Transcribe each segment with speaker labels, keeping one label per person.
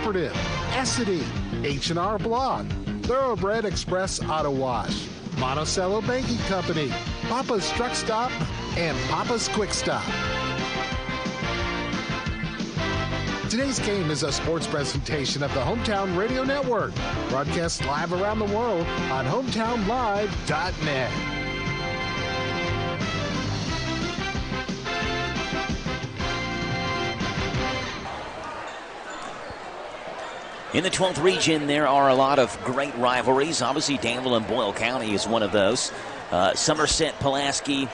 Speaker 1: Cooperative, Essity, H&R Block, Thoroughbred Express Auto Wash, Monticello Banking Company, Papa's Truck Stop, and Papa's Quick Stop. Today's game is a sports presentation of the Hometown Radio Network, broadcast live around the world on hometownlive.net.
Speaker 2: In the 12th region, there are a lot of great rivalries. Obviously, Danville and Boyle County is one of those. Somerset, Pulaski,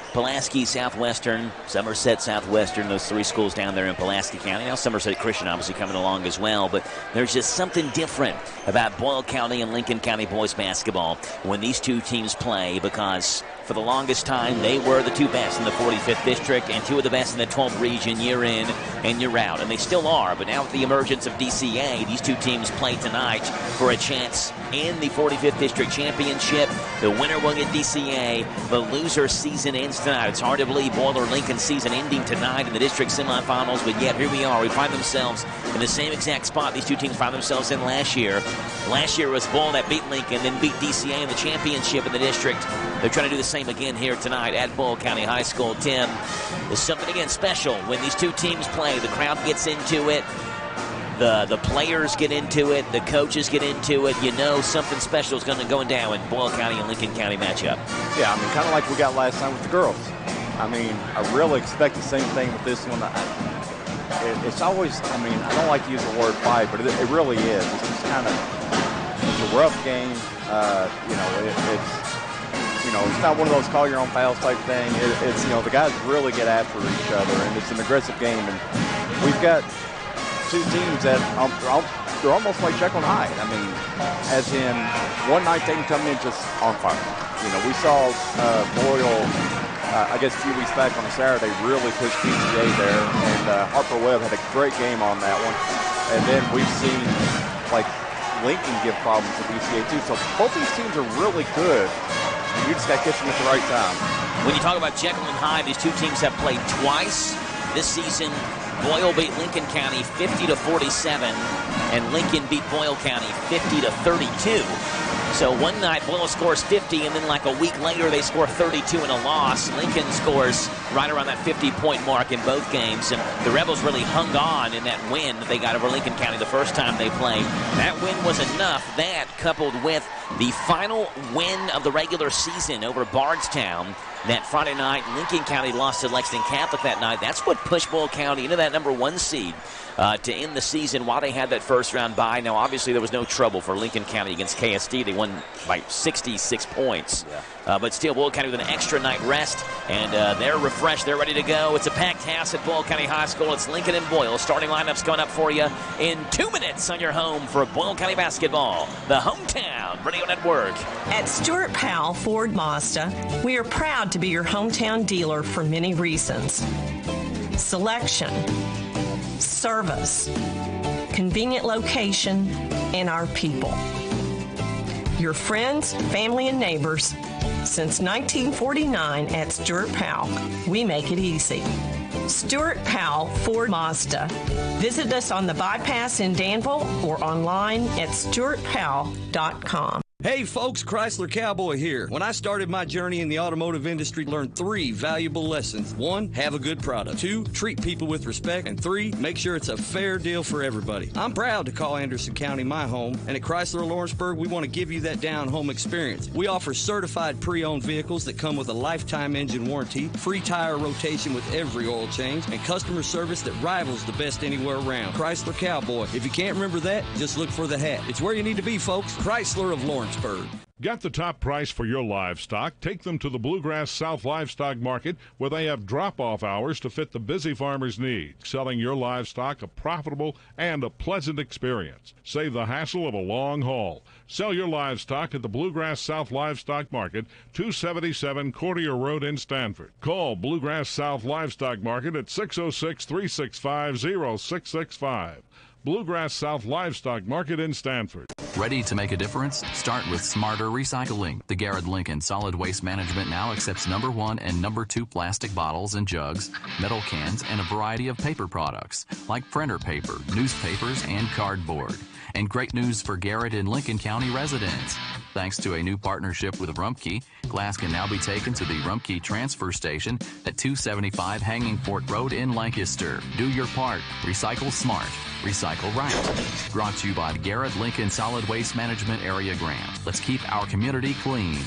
Speaker 2: Southwestern, Somerset, Southwestern, those three schools down there in Pulaski County. Now Somerset Christian obviously coming along as well, but there's just something different about Boyle County and Lincoln County boys basketball when these two teams play, because for the longest time, they were the two best in the 45th District and two of the best in the 12th region year in and year out. And they still are, but now with the emergence of DCA, these two teams play tonight for a chance in the 45th District Championship. The winner will get DCA. The loser season ends tonight. It's hard to believe Boyle or Lincoln season ending tonight in the district semifinals, but yet here we are. We find themselves in the same exact spot these two teams found themselves in last year. Last year was Boyle that beat Lincoln, then beat DCA in the championship in the district. They're trying to do the same again here tonight at Boyle County High School. Tim, there's something again special when these two teams play. The crowd gets into it. The players get into it. The coaches get into it. You know something special is going to go down in Boyle County and Lincoln County matchup.
Speaker 3: Yeah, I mean, kind of like we got last time with the girls. I mean, I really expect the same thing with this one. It's always, I mean, I don't like to use the word fight, but it really is. It's just kind of, it's a rough game. It's not one of those call your own fouls type thing. It's the guys really get after each other, and it's an aggressive game. And we've got two teams that they're almost like Jekyll and Hyde. I mean, as in one night they can come in just on fire. We saw Boyle, I guess a few weeks back on a Saturday, really push DCA there, and Harper Webb had a great game on that one. And then we've seen like Lincoln give problems to DCA too. So both these teams are really good. You just got to catch them at the right time.
Speaker 2: When you talk about Jekyll and Hyde, these two teams have played twice this season. Boyle beat Lincoln County 50-47, and Lincoln beat Boyle County 50-32. So one night Boyle scores 50, and then like a week later they score 32 in a loss. Lincoln scores right around that 50-point mark in both games, and the Rebels really hung on in that win that they got over Lincoln County the first time they played. That win was enough. That, coupled with the final win of the regular season over Bardstown that Friday night, Lincoln County lost to Lexington Catholic that night. That's what pushed Boyle County into that number one seed to end the season while they had that first round bye. Now, obviously, there was no trouble for Lincoln County against KSD. They won by 66 points. Yeah. But still, Boyle County with an extra night rest, and they're refreshed. They're ready to go. It's a packed house at Boyle County High School. It's Lincoln and Boyle. Starting lineups coming up for you in 2 minutes on your home for Boyle County basketball, the Hometown Radio Network.
Speaker 4: At Stuart Powell Ford Mazda, we are proud to be your hometown dealer for many reasons. Selection, service, convenient location, and our people. Your friends, family, and neighbors. Since 1949 at Stuart Powell, we make it easy. Stuart Powell Ford Mazda. Visit us on the bypass in Danville or online at stuartpowell.com.
Speaker 5: Hey folks, Chrysler Cowboy here. When I started my journey in the automotive industry, I learned 3 valuable lessons. 1, have a good product. 2, treat people with respect. And 3, make sure it's a fair deal for everybody. I'm proud to call Anderson County my home, and at Chrysler Lawrenceburg, we want to give you that down-home experience. We offer certified pre-owned vehicles that come with a lifetime engine warranty, free tire rotation with every oil change, and customer service that rivals the best anywhere around. Chrysler Cowboy. If you can't remember that, just look for the hat. It's where you need to be, folks. Chrysler of Lawrenceburg.
Speaker 6: Get the top price for your livestock. Take them to the Bluegrass South Livestock Market, where they have drop-off hours to fit the busy farmer's needs. Selling your livestock a profitable and a pleasant experience. Save the hassle of a long haul. Sell your livestock at the Bluegrass South Livestock Market, 277 Courtier Road in Stanford. Call Bluegrass South Livestock Market at 606-365-0665. Bluegrass South Livestock Market in Stanford.
Speaker 7: Ready to make a difference? Start with smarter recycling. The Garrett Lincoln Solid Waste Management now accepts number 1 and number 2 plastic bottles and jugs, metal cans, and a variety of paper products like printer paper, newspapers, and cardboard. And great news for Garrett and Lincoln County residents. Thanks to a new partnership with Rumpke, glass can now be taken to the Rumpke Transfer Station at 275 Hanging Fort Road in Lancaster. Do your part. Recycle smart. Recycle right. Brought to you by the Garrett Lincoln Solid Waste Management Area Grant. Let's keep our community clean.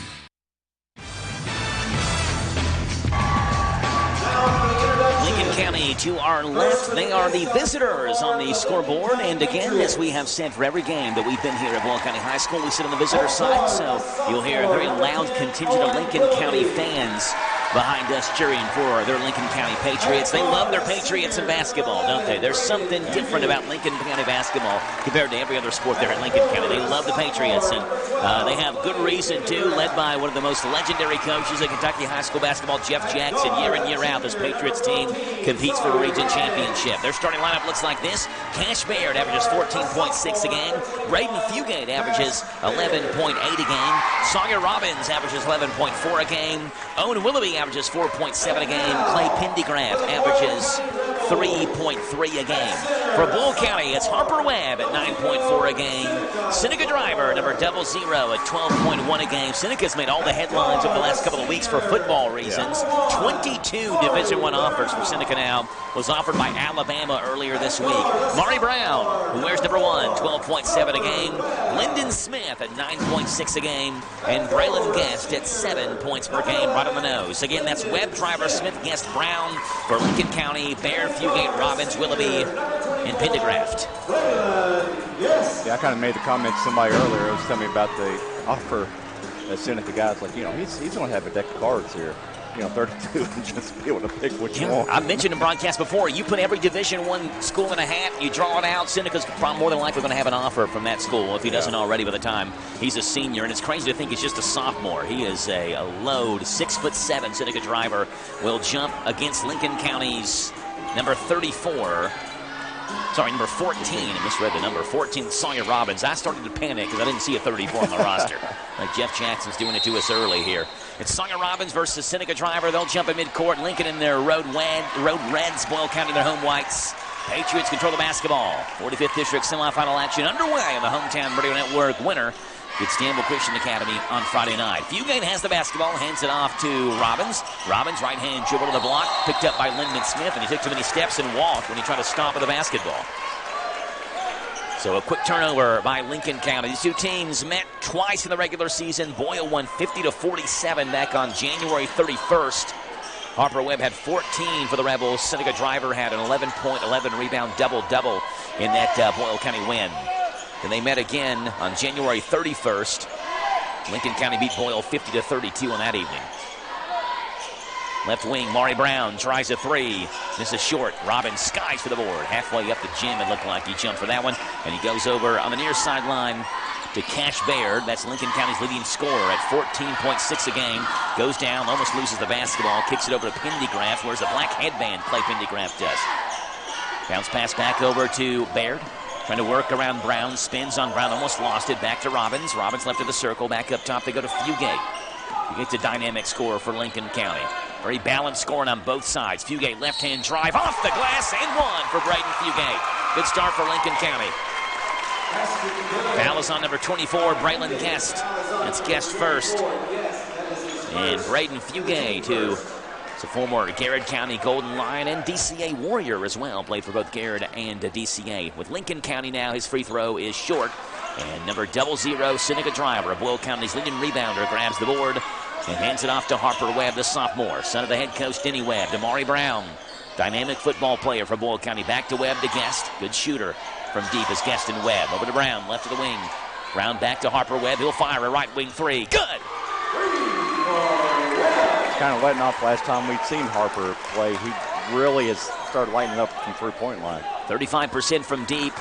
Speaker 2: Lincoln County to our left, they are the visitors on the scoreboard. And again, as we have said for every game that we've been here at Boyle County High School, we sit on the visitor side, so you'll hear a very loud contingent of Lincoln County fans behind us cheering for their Lincoln County Patriots. They love their Patriots in basketball, don't they? There's something different about Lincoln County basketball compared to every other sport there at Lincoln County. They love the Patriots, and they have good reason to, led by one of the most legendary coaches in Kentucky high school basketball, Jeff Jackson. Year in, year out, this Patriots team competes for a region championship. Their starting lineup looks like this. Cash Baird averages 14.6 a game. Braden Fugate averages 11.8 a game. Sawyer Robbins averages 11.4 a game. Owen Willoughby averages 4.7 a game. Clay Pendergraft averages 3.3 a game. For Bull County, it's Harper Webb at 9.4 a game. Seneca Driver, number 00 at 12.1 a game. Seneca's made all the headlines over the last couple of weeks for football reasons. 22 Division I offers for Seneca now. Was offered by Alabama earlier this week. Mari Brown, who wears number 1, 12.7 a game. Lyndon Smith at 9.6 a game. And Braylon Guest at 7 points per game, right on the nose. Again, that's Webb, Driver, Smith, Guest, Brown for Lincoln County. Baird, Fugate, Robbins, Willoughby, and Pendergraft.
Speaker 3: Yeah, I kind of made the comment to somebody earlier. It was telling me about the offer that Seneca guys like, he's going to have a deck of cards here. 32 and just be able to pick which one.
Speaker 2: I mentioned in broadcast before, you put every Division I school in a hat, you draw it out. Seneca's probably more than likely going to have an offer from that school if he doesn't already by the time he's a senior. And it's crazy to think he's just a sophomore. He is a load, 6'7" Seneca Driver will jump against Lincoln County's number 34. Sorry, number 14. I misread the number. 14, Sawyer Robbins. I started to panic because I didn't see a 34 on the roster. Like Jeff Jackson's doing it to us early here. It's Sawyer Robbins versus Seneca Driver. They'll jump in midcourt. Lincoln in their road reds. Boyle County their home whites. Patriots control the basketball. 45th District semifinal action underway on the Hometown Radio Network. Winner gets Danville Christian Academy on Friday night. Fugate has the basketball, hands it off to Robbins. Robbins, right hand dribble to the block, picked up by Lyndon Smith, and he took too many steps and walked when he tried to stop with the basketball. So a quick turnover by Lincoln County. These two teams met twice in the regular season. Boyle won 50-47 back on January 31st. Harper Webb had 14 for the Rebels. Seneca Driver had an 11-point, 11-rebound double-double in that Boyle County win. Then they met again on January 31st. Lincoln County beat Boyle 50-32 on that evening. Left wing, Mari Brown tries a three. Misses short. Robbins skies for the board. Halfway up the gym, it looked like he jumped for that one. And he goes over on the near sideline to Cash Baird. That's Lincoln County's leading scorer at 14.6 a game. Goes down, almost loses the basketball. Kicks it over to Pendergraft. Wears a black headband, Clay Pendergraft does. Bounce pass back over to Baird. Trying to work around Brown. Spins on Brown. Almost lost it. Back to Robbins. Robbins left of the circle. Back up top. They go to Fugate. Fugate's a dynamic scorer for Lincoln County. Very balanced scoring on both sides. Fugate left-hand drive off the glass and one for Braden Fugate. Good start for Lincoln County. Foul is on number 24, Braylon Guest. That's Guest first. And Braden Fugate, who is a former Garrett County Golden Lion and DCA Warrior as well. Played for both Garrett and DCA. With Lincoln County now, his free throw is short. And number 00, Seneca Driver, Boyle County's leading rebounder, grabs the board and hands it off to Harper Webb, the sophomore. Son of the head coach, Denny Webb, to Mari Brown. Dynamic football player for Boyle County. Back to Webb to Guest. Good shooter from deep as Guest and Webb. Over to Brown, left of the wing. Brown back to Harper Webb. He'll fire a right wing three. Good!
Speaker 3: Kind of letting off last time we'd seen Harper play. He really has started lighting up from three-point line.
Speaker 2: 35% from deep.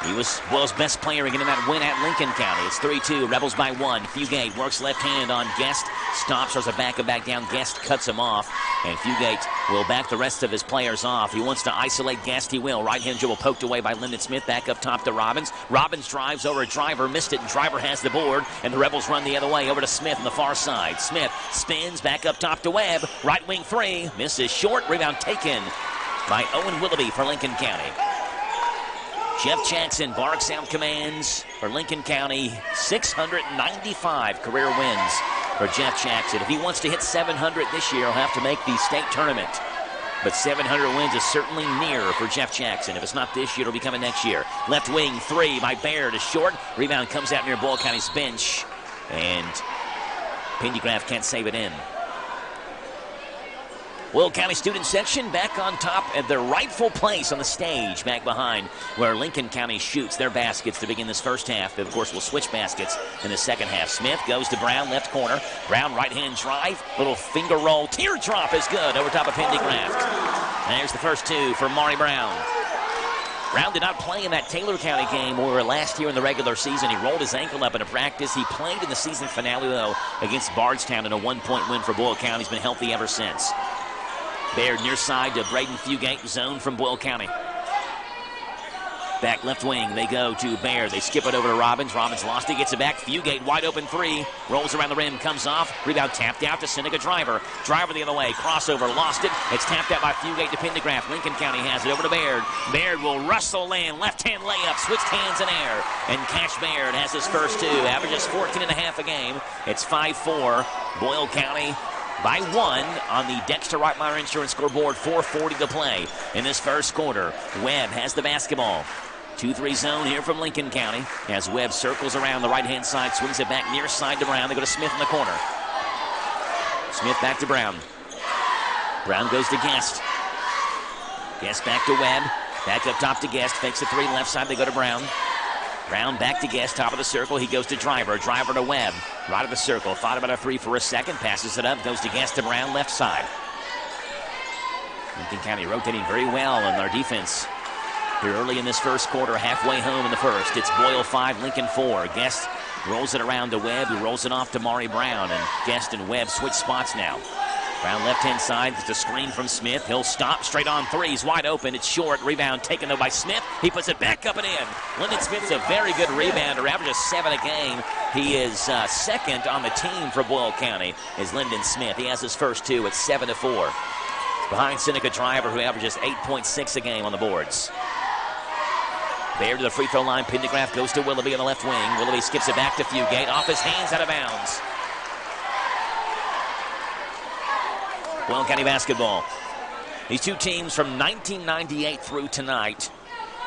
Speaker 2: He was Boyle's best player getting that win at Lincoln County. It's 3-2, Rebels by 1. Fugate works left hand on Guest. Stops, throws a back down. Guest cuts him off. And Fugate will back the rest of his players off. He wants to isolate Guest. He will. Right hand dribble poked away by Lyndon Smith. Back up top to Robbins. Robbins drives over a Driver. Missed it, and Driver has the board. And the Rebels run the other way over to Smith on the far side. Smith spins back up top to Webb. Right wing three. Misses short. Rebound taken by Owen Willoughby for Lincoln County. Jeff Jackson barks out commands for Lincoln County. 695 career wins for Jeff Jackson. If he wants to hit 700 this year, he'll have to make the state tournament. But 700 wins is certainly near for Jeff Jackson. If it's not this year, it'll be coming next year. Left wing three by Baird is short. Rebound comes out near Boyle County's bench. And Pendergraft can't save it in. Will County student section back on top at their rightful place on the stage, back behind where Lincoln County shoots their baskets to begin this first half. Of course, we'll switch baskets in the second half. Smith goes to Brown, left corner. Brown right-hand drive, little finger roll. Teardrop is good over top of Pendergraft. There's the first two for Maury Brown. Brown did not play in that Taylor County game where we were last year in the regular season. He rolled his ankle up in a practice. He played in the season finale, though, against Bardstown in a one-point win for Boyle County. He's been healthy ever since. Baird near side to Braden Fugate, zone from Boyle County. Back left wing, they go to Baird. They skip it over to Robbins. Robbins lost it, gets it back. Fugate wide open three. Rolls around the rim, comes off. Rebound tapped out to Seneca Driver. Driver the other way, crossover, lost it. It's tapped out by Fugate to Pendergraft. Lincoln County has it over to Baird. Baird will wrestle in, left-hand layup, switched hands in air. And Cash Baird has his first two. Averages 14.5 a game. It's 5-4. Boyle County by 1 on the Dexter Reitmeyer Insurance scoreboard. 4:40 to play in this first quarter. Webb has the basketball. 2-3 zone here from Lincoln County as Webb circles around the right-hand side, swings it back near side to Brown. They go to Smith in the corner. Smith back to Brown. Brown goes to Guest. Guest back to Webb. Back up top to Guest. Fakes a three left side. They go to Brown. Brown back to Guest, top of the circle. He goes to Driver. Driver to Webb. Right of the circle. Thought about a three for a second. Passes it up. Goes to Guest to Brown, left side. Lincoln County rotating very well on their defense here early in this first quarter. Halfway home in the first. It's Boyle 5, Lincoln 4. Guest rolls it around to Webb, who rolls it off to Maury Brown. And Guest and Webb switch spots now. Brown left-hand side, it's a screen from Smith. He'll stop, straight on three. He's wide open. It's short. Rebound taken, though, by Smith. He puts it back up and in. Lyndon Smith's a very good rebounder, averages 7 a game. He is second on the team for Boyle County, is Lyndon Smith. He has his first two at 7-4. Behind Seneca Driver, who averages 8.6 a game on the boards. There to the free throw line. Pendergraft goes to Willoughby on the left wing. Willoughby skips it back to Fugate. Off his hands, out of bounds. Boyle County basketball. These two teams from 1998 through tonight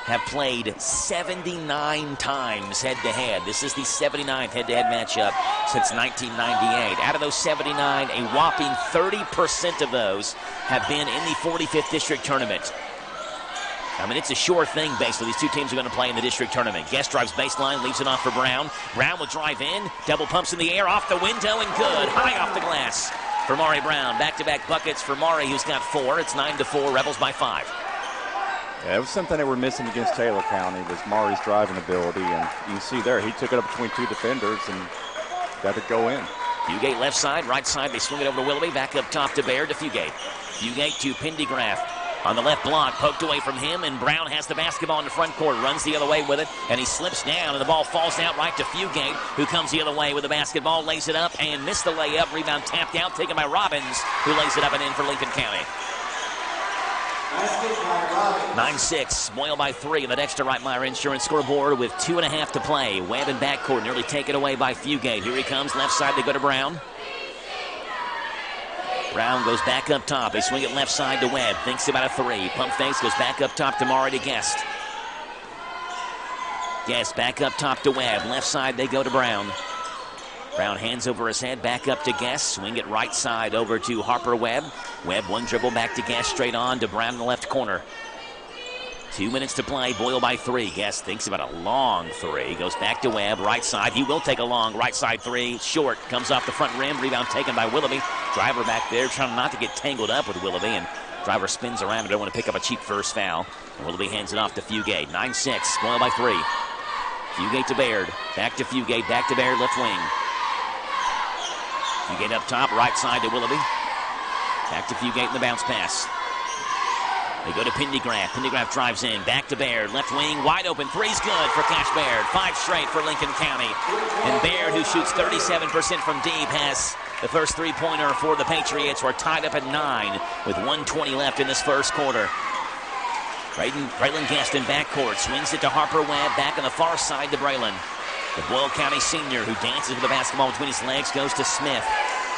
Speaker 2: have played 79 times head-to-head. This is the 79th head-to-head matchup since 1998. Out of those 79, a whopping 30% of those have been in the 45th District Tournament. I mean, it's a sure thing, basically. These two teams are going to play in the district tournament. Guest drives baseline, leaves it off for Brown. Brown will drive in, double pumps in the air, off the window, and good. High off the glass for Maury Brown. Back-to-back buckets for Maury, who's got 4. It's 9-4, Rebels by 5.
Speaker 3: Yeah, it was something they were missing against Taylor County, was Maury's driving ability. And you can see there, he took it up between two defenders and got it go in.
Speaker 2: Fugate left side, right side, they swing it over to Willoughby. Back up top to Baird to Fugate. Fugate to Pendergraft. On the left block, poked away from him, and Brown has the basketball in the front court, runs the other way with it, and he slips down, and the ball falls out right to Fugate, who comes the other way with the basketball, lays it up, and missed the layup. Rebound tapped out, taken by Robbins, who lays it up and in for Lincoln County. 9-6, Boyle by 3 in the Dexter Reitmeyer Insurance scoreboard with 2.5 to play. Webb in backcourt, nearly taken away by Fugate. Here he comes, left side, they go to Brown. Brown goes back up top. They swing it left side to Webb. Thinks about a three. Pump fakes, goes back up top to Maury to Guest. Guest back up top to Webb. Left side they go to Brown. Brown hands over his head, back up to Guest. Swing it right side over to Harper Webb. Webb one dribble back to Guest, straight on to Brown in the left corner. 2 minutes to play, Boyle by 3. Guest thinks about a long three. Goes back to Webb, right side. He will take a long right side three. Short, comes off the front rim. Rebound taken by Willoughby. Driver back there trying not to get tangled up with Willoughby. And Driver spins around and don't want to pick up a cheap first foul. Willoughby hands it off to Fugate. 9-6, Boyle by 3. Fugate to Baird. Back to Fugate, back to Baird, left wing. Fugate up top, right side to Willoughby. Back to Fugate in the bounce pass. They go to Pendergraft. Pendergraft drives in. Back to Baird. Left wing. Wide open. Three's good for Cash Baird. 5 straight for Lincoln County. And Baird, who shoots 37% from deep, has the first three-pointer for the Patriots. We're tied up at 9 with 1:20 left in this first quarter. Braylon Gaston backcourt. Swings it to Harper Webb. Back on the far side to Braylon. The Boyle County senior, who dances with the basketball between his legs, goes to Smith.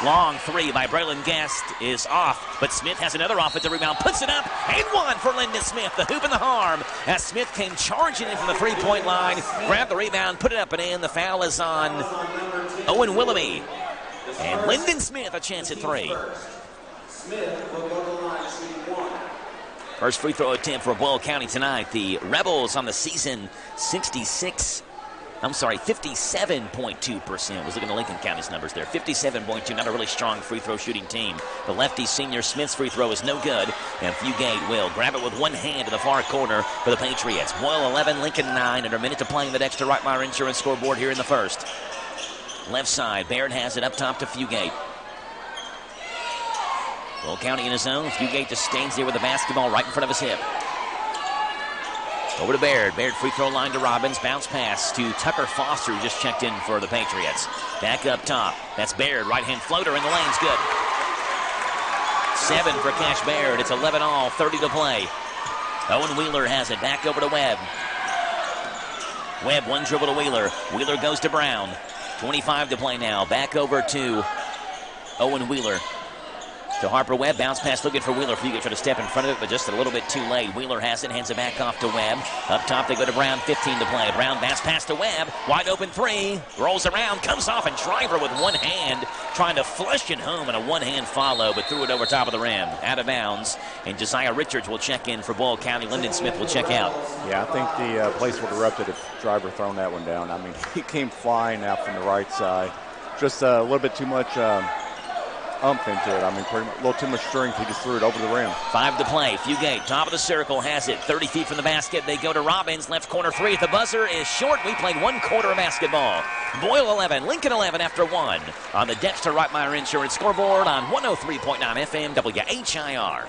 Speaker 2: Long three by Braylon Guest is off, but Smith has another offensive rebound, puts it up, and one for Lyndon Smith. The hoop and the harm as Smith came charging in from the three-point line, grabbed the rebound, put it up and in. The foul is on Owen Willoughby. And Lyndon Smith a chance at 3. First free throw attempt for Boyle County tonight. The Rebels on the season, 57.2%. Was looking at Lincoln County's numbers there. 57.2, not a really strong free throw shooting team. The lefty senior Smith's free throw is no good. And Fugate will grab it with one hand to the far corner for the Patriots. Boyle 11, Lincoln 9, and a minute to play in the Dexter Reitmeyer Insurance scoreboard here in the first. Left side, Baird has it up top to Fugate. Boyle County in his zone. Fugate just stands there with the basketball right in front of his hip. Over to Baird. Baird free throw line to Robbins. Bounce pass to Tucker Foster, who just checked in for the Patriots. Back up top. That's Baird. Right-hand floater in the lane's good. 7 for Cash Baird. It's 11 all. 30 to play. Owen Wheeler has it. Back over to Webb. Webb, one dribble to Wheeler. Wheeler goes to Brown. 25 to play now. Back over to Owen Wheeler. To Harper Webb, bounce pass looking for Wheeler. Fugate trying to step in front of it, but just a little bit too late. Wheeler has it, hands it back off to Webb. Up top, they go to Brown, 15 to play. Brown bounce pass to Webb, wide open 3, rolls around, comes off, and Driver with one hand, trying to flush it home in a one-hand follow, but threw it over top of the rim. Out of bounds, and Josiah Richards will check in for Boyle County. Lyndon Smith will check out.
Speaker 3: Yeah, I think the place would have erupted if Driver thrown that one down. I mean, he came flying out from the right side. Just a little bit too much umph into it. I mean, pretty much, a little too much strength. He just threw it over the rim.
Speaker 2: 5 to play. Fugate, top of the circle, has it. 30 feet from the basket. They go to Robbins. Left corner 3 at the buzzer is short. We played 1 quarter of basketball. Boyle 11, Lincoln 11 after 1 on the Dexter Reitmeyer Insurance scoreboard on 103.9 FM WHIR.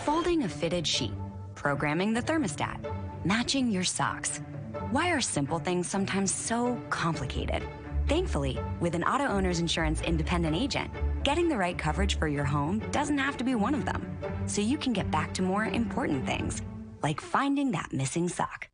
Speaker 8: Folding a fitted sheet, programming the thermostat, matching your socks. Why are simple things sometimes so complicated? Thankfully, with an Auto Owners Insurance independent agent, getting the right coverage for your home doesn't have to be one of them. So you can get back to more important things, like finding that missing sock.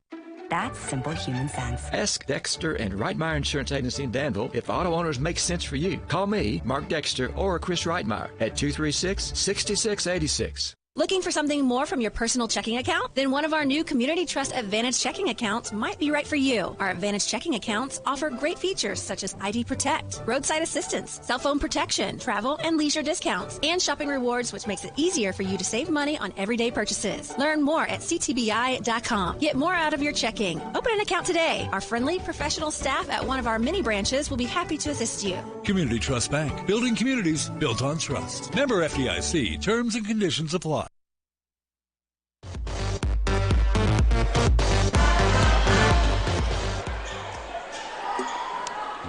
Speaker 8: That's simple human sense.
Speaker 9: Ask Dexter and Reitmeyer Insurance Agency in Danville if auto owners make sense for you. Call me, Mark Dexter, or Chris Reitmeyer at 236-6686.
Speaker 10: Looking for something more from your personal checking account? Then one of our new Community Trust Advantage checking accounts might be right for you. Our Advantage checking accounts offer great features such as ID Protect, roadside assistance, cell phone protection, travel and leisure discounts, and shopping rewards, which makes it easier for you to save money on everyday purchases. Learn more at ctbi.com. Get more out of your checking. Open an account today. Our friendly professional staff at one of our many branches will be happy to assist you.
Speaker 11: Community Trust Bank. Building communities built on trust. Member FDIC. Terms and conditions apply.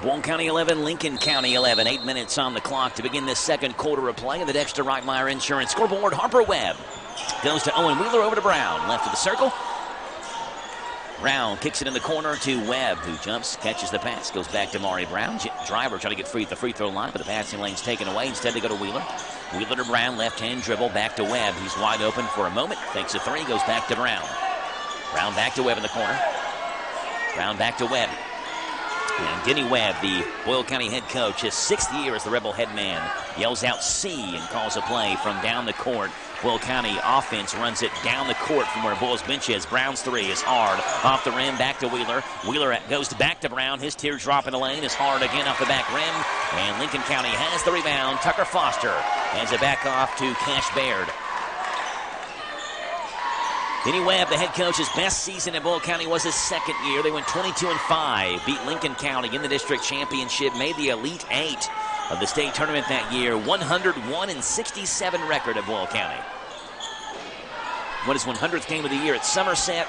Speaker 2: Boyle County 11, Lincoln County 11. 8 minutes on the clock to begin this second quarter of play in the Dexter Reitmeyer Insurance scoreboard. Harper Webb goes to Owen Wheeler, over to Brown. Left of the circle. Brown kicks it in the corner to Webb, who jumps, catches the pass, goes back to Maury Brown. Driver trying to get free at the free throw line, but the passing lane's taken away. Instead, they go to Wheeler. Wheeler to Brown, left-hand dribble, back to Webb. He's wide open for a moment, fakes a 3, goes back to Brown. Brown back to Webb in the corner. Brown back to Webb. And Denny Webb, the Boyle County head coach, his 6th year as the Rebel head man, yells out C and calls a play from down the court. Boyle County offense runs it down the court from where Boyle's bench is. Brown's 3 is hard. Off the rim, back to Wheeler. Wheeler goes back to Brown. His teardrop in the lane is hard again off the back rim. And Lincoln County has the rebound. Tucker Foster hands it back off to Cash Baird. Denny Webb, the head coach, his best season at Boyle County was his 2nd year. They went 22-5, beat Lincoln County in the district championship, made the Elite 8. of the state tournament that year. 101-67 record at Boyle County. Won his 100th game of the year at Somerset.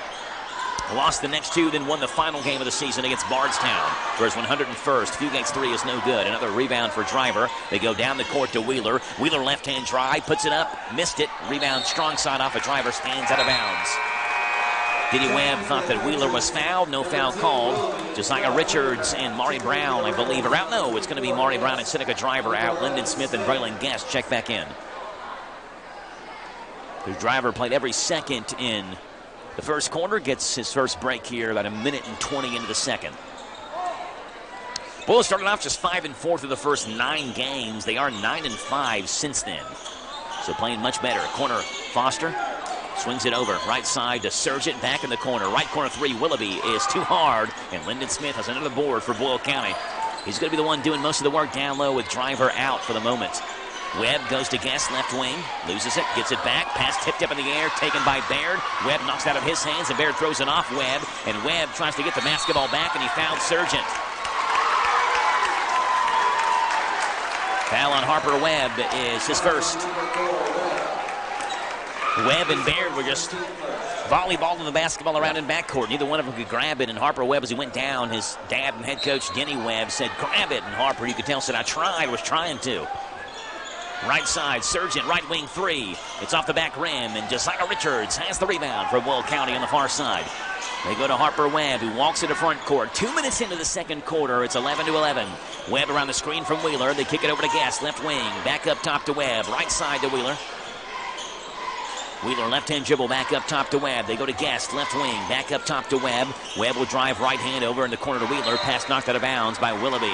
Speaker 2: Lost the next two, then won the final game of the season against Bardstown for his 101st. Fugate's three is no good. Another rebound for Driver. They go down the court to Wheeler. Wheeler left-hand drive, puts it up, missed it. Rebound strong side off a Driver, stands out of bounds. Diddy Webb thought that Wheeler was fouled. No foul called. Josiah Richards and Maury Brown, I believe, are out. No, it's going to be Maury Brown and Seneca Driver out. Lyndon Smith and Braylon Guest check back in. The Driver played every second in the first quarter, gets his first break here about 1:20 into the second. Boyle started off just 5-4 through the first 9 games. They are 9-5 since then. So playing much better. Corner, Foster swings it over. Right side to Surgent, back in the corner. Right corner three, Willoughby is too hard. And Lyndon Smith has another board for Boyle County. He's going to be the one doing most of the work down low with Driver out for the moment. Webb goes to Guest, left wing, loses it, gets it back, pass tipped up in the air, taken by Baird. Webb knocks it out of his hands, and Baird throws it off Webb, and Webb tries to get the basketball back, and he fouled Surgent. Foul on Harper Webb is his first. Webb and Baird were just volleyballing the basketball around in backcourt. Neither one of them could grab it, and Harper Webb, as he went down, his dad and head coach Denny Webb said, grab it, and Harper, you could tell, said, I tried, was trying to. Right side, Surgent, right wing three. It's off the back rim, and Josiah Richards has the rebound for Boyle County on the far side. They go to Harper Webb, who walks into front court. 2 minutes into the second quarter, it's 11-11. Webb around the screen from Wheeler. They kick it over to Guest, left wing. Back up top to Webb, right side to Wheeler. Wheeler left-hand dribble, back up top to Webb. They go to Guest, left wing, back up top to Webb. Webb will drive right hand over in the corner to Wheeler. Pass knocked out of bounds by Willoughby.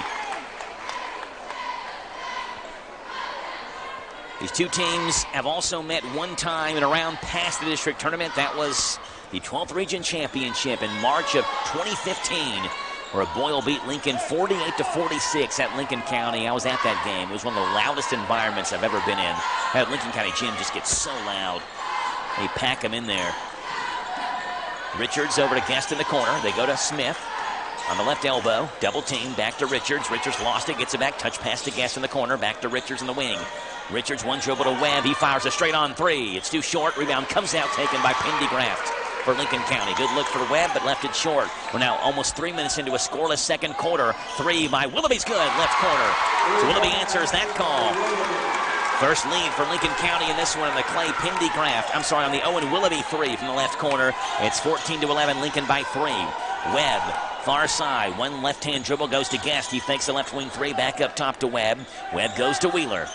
Speaker 2: These two teams have also met one time in a round past the district tournament. That was the 12th Region Championship in March of 2015, where Boyle beat Lincoln 48-46 at Lincoln County. I was at that game. It was one of the loudest environments I've ever been in. That Lincoln County gym just gets so loud. They pack them in there. Richards over to Guest in the corner. They go to Smith on the left elbow. Double team, back to Richards. Richards lost it, gets it back. Touch pass to Guest in the corner. Back to Richards in the wing. Richards, one dribble to Webb. He fires a straight-on three. It's too short. Rebound comes out, taken by Pendergraft for Lincoln County. Good look for Webb, but left it short. We're now almost 3 minutes into a scoreless second quarter. Three by Willoughby's good, left corner. So Willoughby answers that call. First lead for Lincoln County in this one on the Clay Pendergraft. I'm sorry, on the Owen Willoughby three from the left corner. It's 14-11, Lincoln by 3. Webb, far side, one left-hand dribble goes to Guest. He fakes the left wing three, back up top to Webb. Webb goes to Wheeler.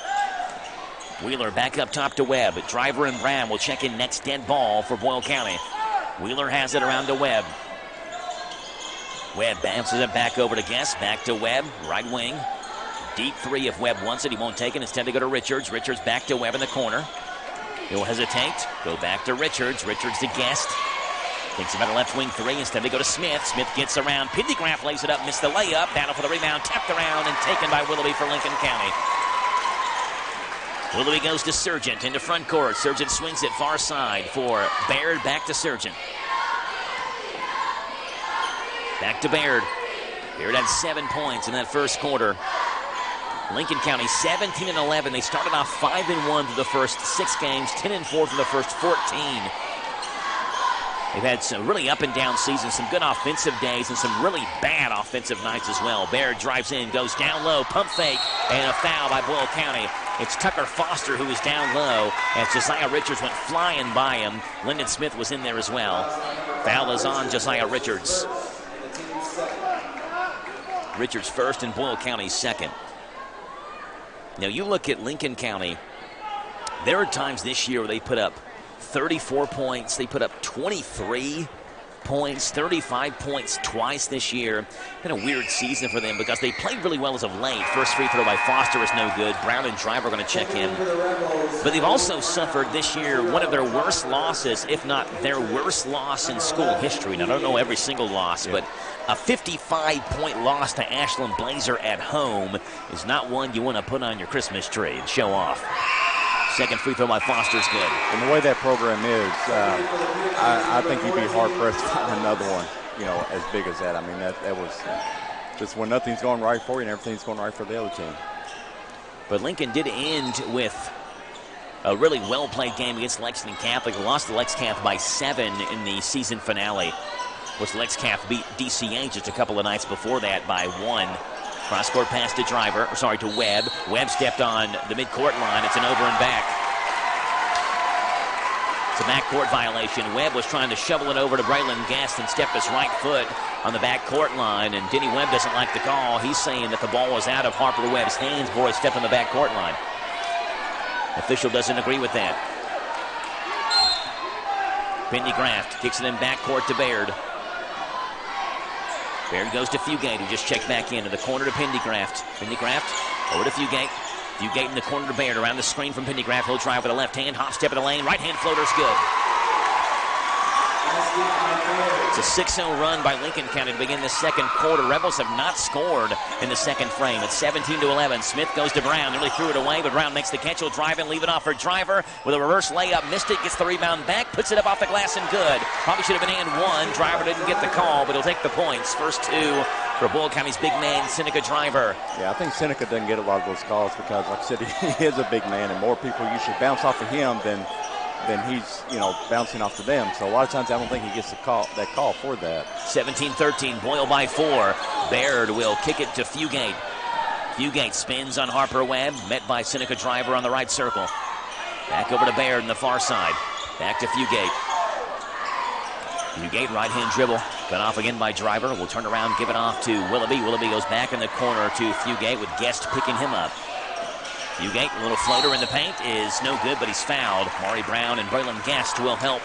Speaker 2: Wheeler back up top to Webb. Driver and Brown will check in next dead ball for Boyle County. Wheeler has it around to Webb. Webb bounces it back over to Guest. Back to Webb, right wing. Deep three if Webb wants it. He won't take it. Instead they go to Richards. Richards back to Webb in the corner. He'll hesitate. Go back to Richards. Richards to Guest. Thinks about a left wing three. Instead they go to Smith. Smith gets around. Pendergraft lays it up. Missed the layup. Battle for the rebound. Tapped around and taken by Willoughby for Lincoln County. Willoughby goes to Surgent into front court. Surgent swings it far side for Baird. Back to Surgent. Back to Baird. Baird had 7 points in that first quarter. Lincoln County 17-11. They started off 5-1 through the first 6 games, 10-4 through the first 14. They've had some really up and down seasons, some good offensive days, and some really bad offensive nights as well. Baird drives in, goes down low, pump fake, and a foul by Boyle County. It's Tucker Foster who is down low as Josiah Richards went flying by him. Lyndon Smith was in there as well. Foul is on Josiah Richards. Richards first and Boyle County second. Now you look at Lincoln County. There are times this year where they put up 34 points. They put up 23 points, 35 points twice this year. Been a weird season for them because they played really well as of late. First free throw by Foster is no good. Brown and Driver are going to check in. But they've also suffered this year one of their worst losses, if not their worst loss in school history. Now, I don't know every single loss, but a 55-point loss to Ashland Blazer at home is not one you want to put on your Christmas tree and show off. Second free throw by Foster is good.
Speaker 3: And the way that program is, I think you'd be hard-pressed to find another one, as big as that. I mean, that was just when nothing's going right for you and everything's going right for the other team.
Speaker 2: But Lincoln did end with a really well-played game against Lexington Catholic. They lost to Lex Cath by 7 in the season finale. Of course, Lex Cath beat DCA just a couple of nights before that by 1. Cross-court pass to Webb. Webb stepped on the midcourt line. It's an over and back. It's a backcourt violation. Webb was trying to shovel it over to Braylon Guest and stepped his right foot on the backcourt line, and Denny Webb doesn't like the call. He's saying that the ball was out of Harper Webb's hands before he stepped on the backcourt line. Official doesn't agree with that. Pendergraft kicks it in backcourt to Baird. Baird goes to Fugate, who just checked back into the corner to Pendergraft. Pendergraft over to Fugate. Fugate in the corner to Baird. Around the screen from Pendergraft. He'll drive with a left hand. Hop step in the lane. Right hand floater's good. It's a 6-0 run by Lincoln County to begin the second quarter. Rebels have not scored in the second frame. It's 17-11. Smith goes to Brown. Nearly threw it away, but Brown makes the catch. He'll drive and leave it off for Driver with a reverse layup. Missed it, gets the rebound back, puts it up off the glass and good. Probably should have been and one. Driver didn't get the call, but he'll take the points. First 2 for Boyle County's big man, Seneca Driver.
Speaker 3: Yeah, I think Seneca doesn't get a lot of those calls because, like I said, he is a big man, and more people usually bounce off of him than he's, bouncing off to them. So a lot of times I don't think he gets that call for that.
Speaker 2: 17-13, Boyle by 4. Baird will kick it to Fugate. Fugate spins on Harper Webb, met by Seneca Driver on the right circle. Back over to Baird on the far side. Back to Fugate. Fugate, right-hand dribble. Cut off again by Driver. Will turn around, give it off to Willoughby. Willoughby goes back in the corner to Fugate with Guest picking him up. Fugate, a little floater in the paint, is no good, but he's fouled. Maury Brown and Braylon Guest will help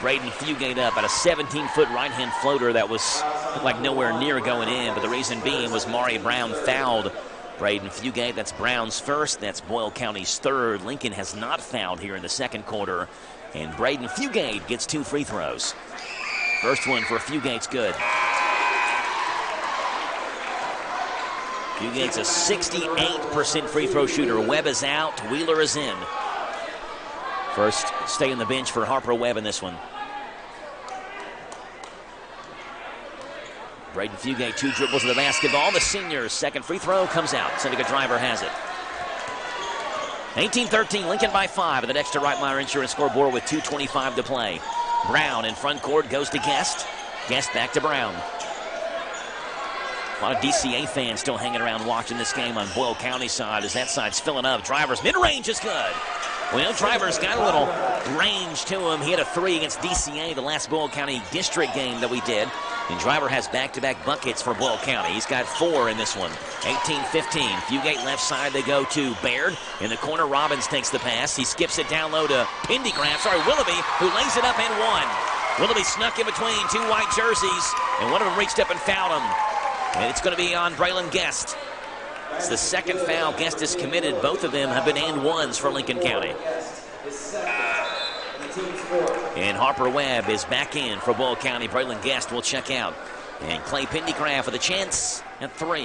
Speaker 2: Braden Fugate up at a 17-foot right-hand floater that looked like nowhere near going in, but the reason being was Maury Brown fouled Braden Fugate. That's Brown's first. That's Boyle County's third. Lincoln has not fouled here in the second quarter, and Braden Fugate gets 2 free throws. First one for Fugate's good. Fugate's a 68% free throw shooter. Webb is out. Wheeler is in. First, stay on the bench for Harper Webb in this one. Braden Fugate, 2 dribbles of the basketball. The senior's second free throw comes out. Seneca Driver has it. 18-13, Lincoln by 5 at the Dexter Reitmeyer Insurance scoreboard with 2:25 to play. Brown in front court goes to Guest. Guest back to Brown. A lot of DCA fans still hanging around watching this game on Boyle County side as that side's filling up. Driver's mid-range is good. Well, Driver's got a little range to him. He had a 3 against DCA the last Boyle County district game that we did. And Driver has back-to-back buckets for Boyle County. He's got 4 in this one. 18-15. Fugate left side, they go to Baird. In the corner, Robbins takes the pass. He skips it down low to Willoughby, who lays it up and 1. Willoughby snuck in between 2 white jerseys, and one of them reached up and fouled him. And it's going to be on Braylon Guest. It's the second foul Guest has committed. Both of them have been and ones for Lincoln County. And Harper Webb is back in for Boyle County. Braylon Guest will check out. And Clay Pendergraft with a chance at 3.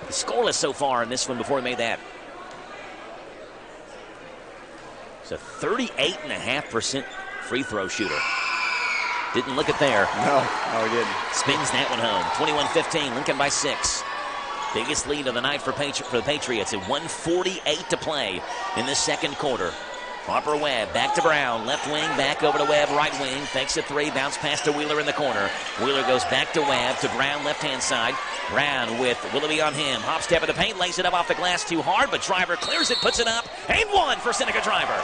Speaker 2: He's scoreless so far in this one before he made that. It's a 38.5% free throw shooter. Didn't look it there.
Speaker 3: No, he didn't.
Speaker 2: Spins that one home. 21-15, Lincoln by 6. Biggest lead of the night for the Patriots at 1:48 to play in the second quarter. Harper Webb back to Brown. Left wing, back over to Webb. Right wing, fakes a 3, bounce pass to Wheeler in the corner. Wheeler goes back to Webb, to Brown, left-hand side. Brown with Willoughby on him. Hop step in the paint, lays it up off the glass too hard, but Driver clears it, puts it up. And 1 for Seneca Driver.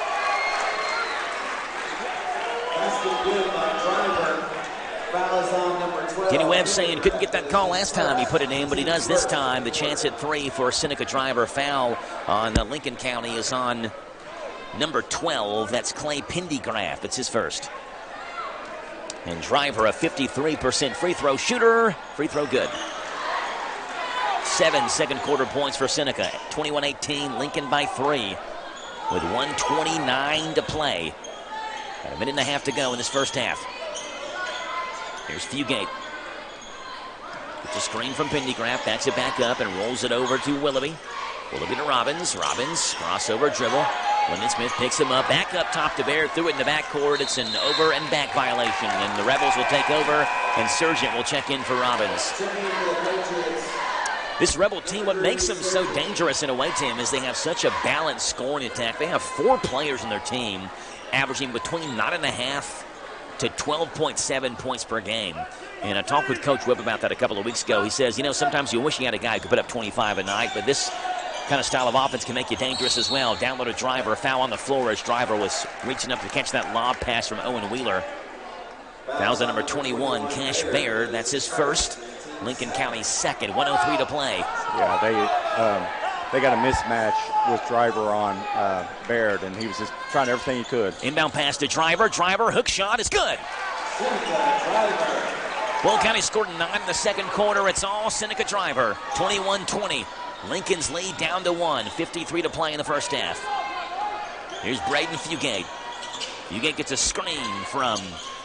Speaker 2: Denny Webb saying couldn't get that call last time he put it in, but he does this time. The chance at 3 for Seneca Driver. Foul on Lincoln County is on number 12. That's Clay Pendergraft. That's his first. And Driver, a 53% free throw shooter. Free throw good. 7 second quarter points for Seneca. 21-18, Lincoln by 3 with 1:29 to play. Got a minute and a half to go in this first half. Here's Fugate. Gets a screen from Pendergraft, backs it back up and rolls it over to Willoughby. Willoughby to Robbins. Robbins, crossover dribble. Lyndon Smith picks him up, back up top to Baird, threw it in the backcourt. It's an over and back violation, and the Rebels will take over, and Sargent will check in for Robbins. This Rebel team, what makes them so dangerous in a way, Tim, is they have such a balanced scoring attack. They have 4 players in their team averaging between 9.5 to 12.7 points per game. And I talked with Coach Webb about that a couple of weeks ago. He says, sometimes you wish you had a guy who could put up 25 a night, but this kind of style of offense can make you dangerous as well. Downloaded Driver, foul on the floor as Driver was reaching up to catch that lob pass from Owen Wheeler. Fouls on number 21, Cash Baird. That's his first. Lincoln County's second. 1:03 to play.
Speaker 3: Yeah, they got a mismatch with Driver on Baird, and he was just trying everything he could.
Speaker 2: Inbound pass to Driver. Driver, hook shot is good. Will County scored 9 in the second quarter. It's all Seneca Driver. 21-20. Lincoln's lead down to 1. 53 to play in the first half. Here's Braden Fugate. Fugate gets a screen from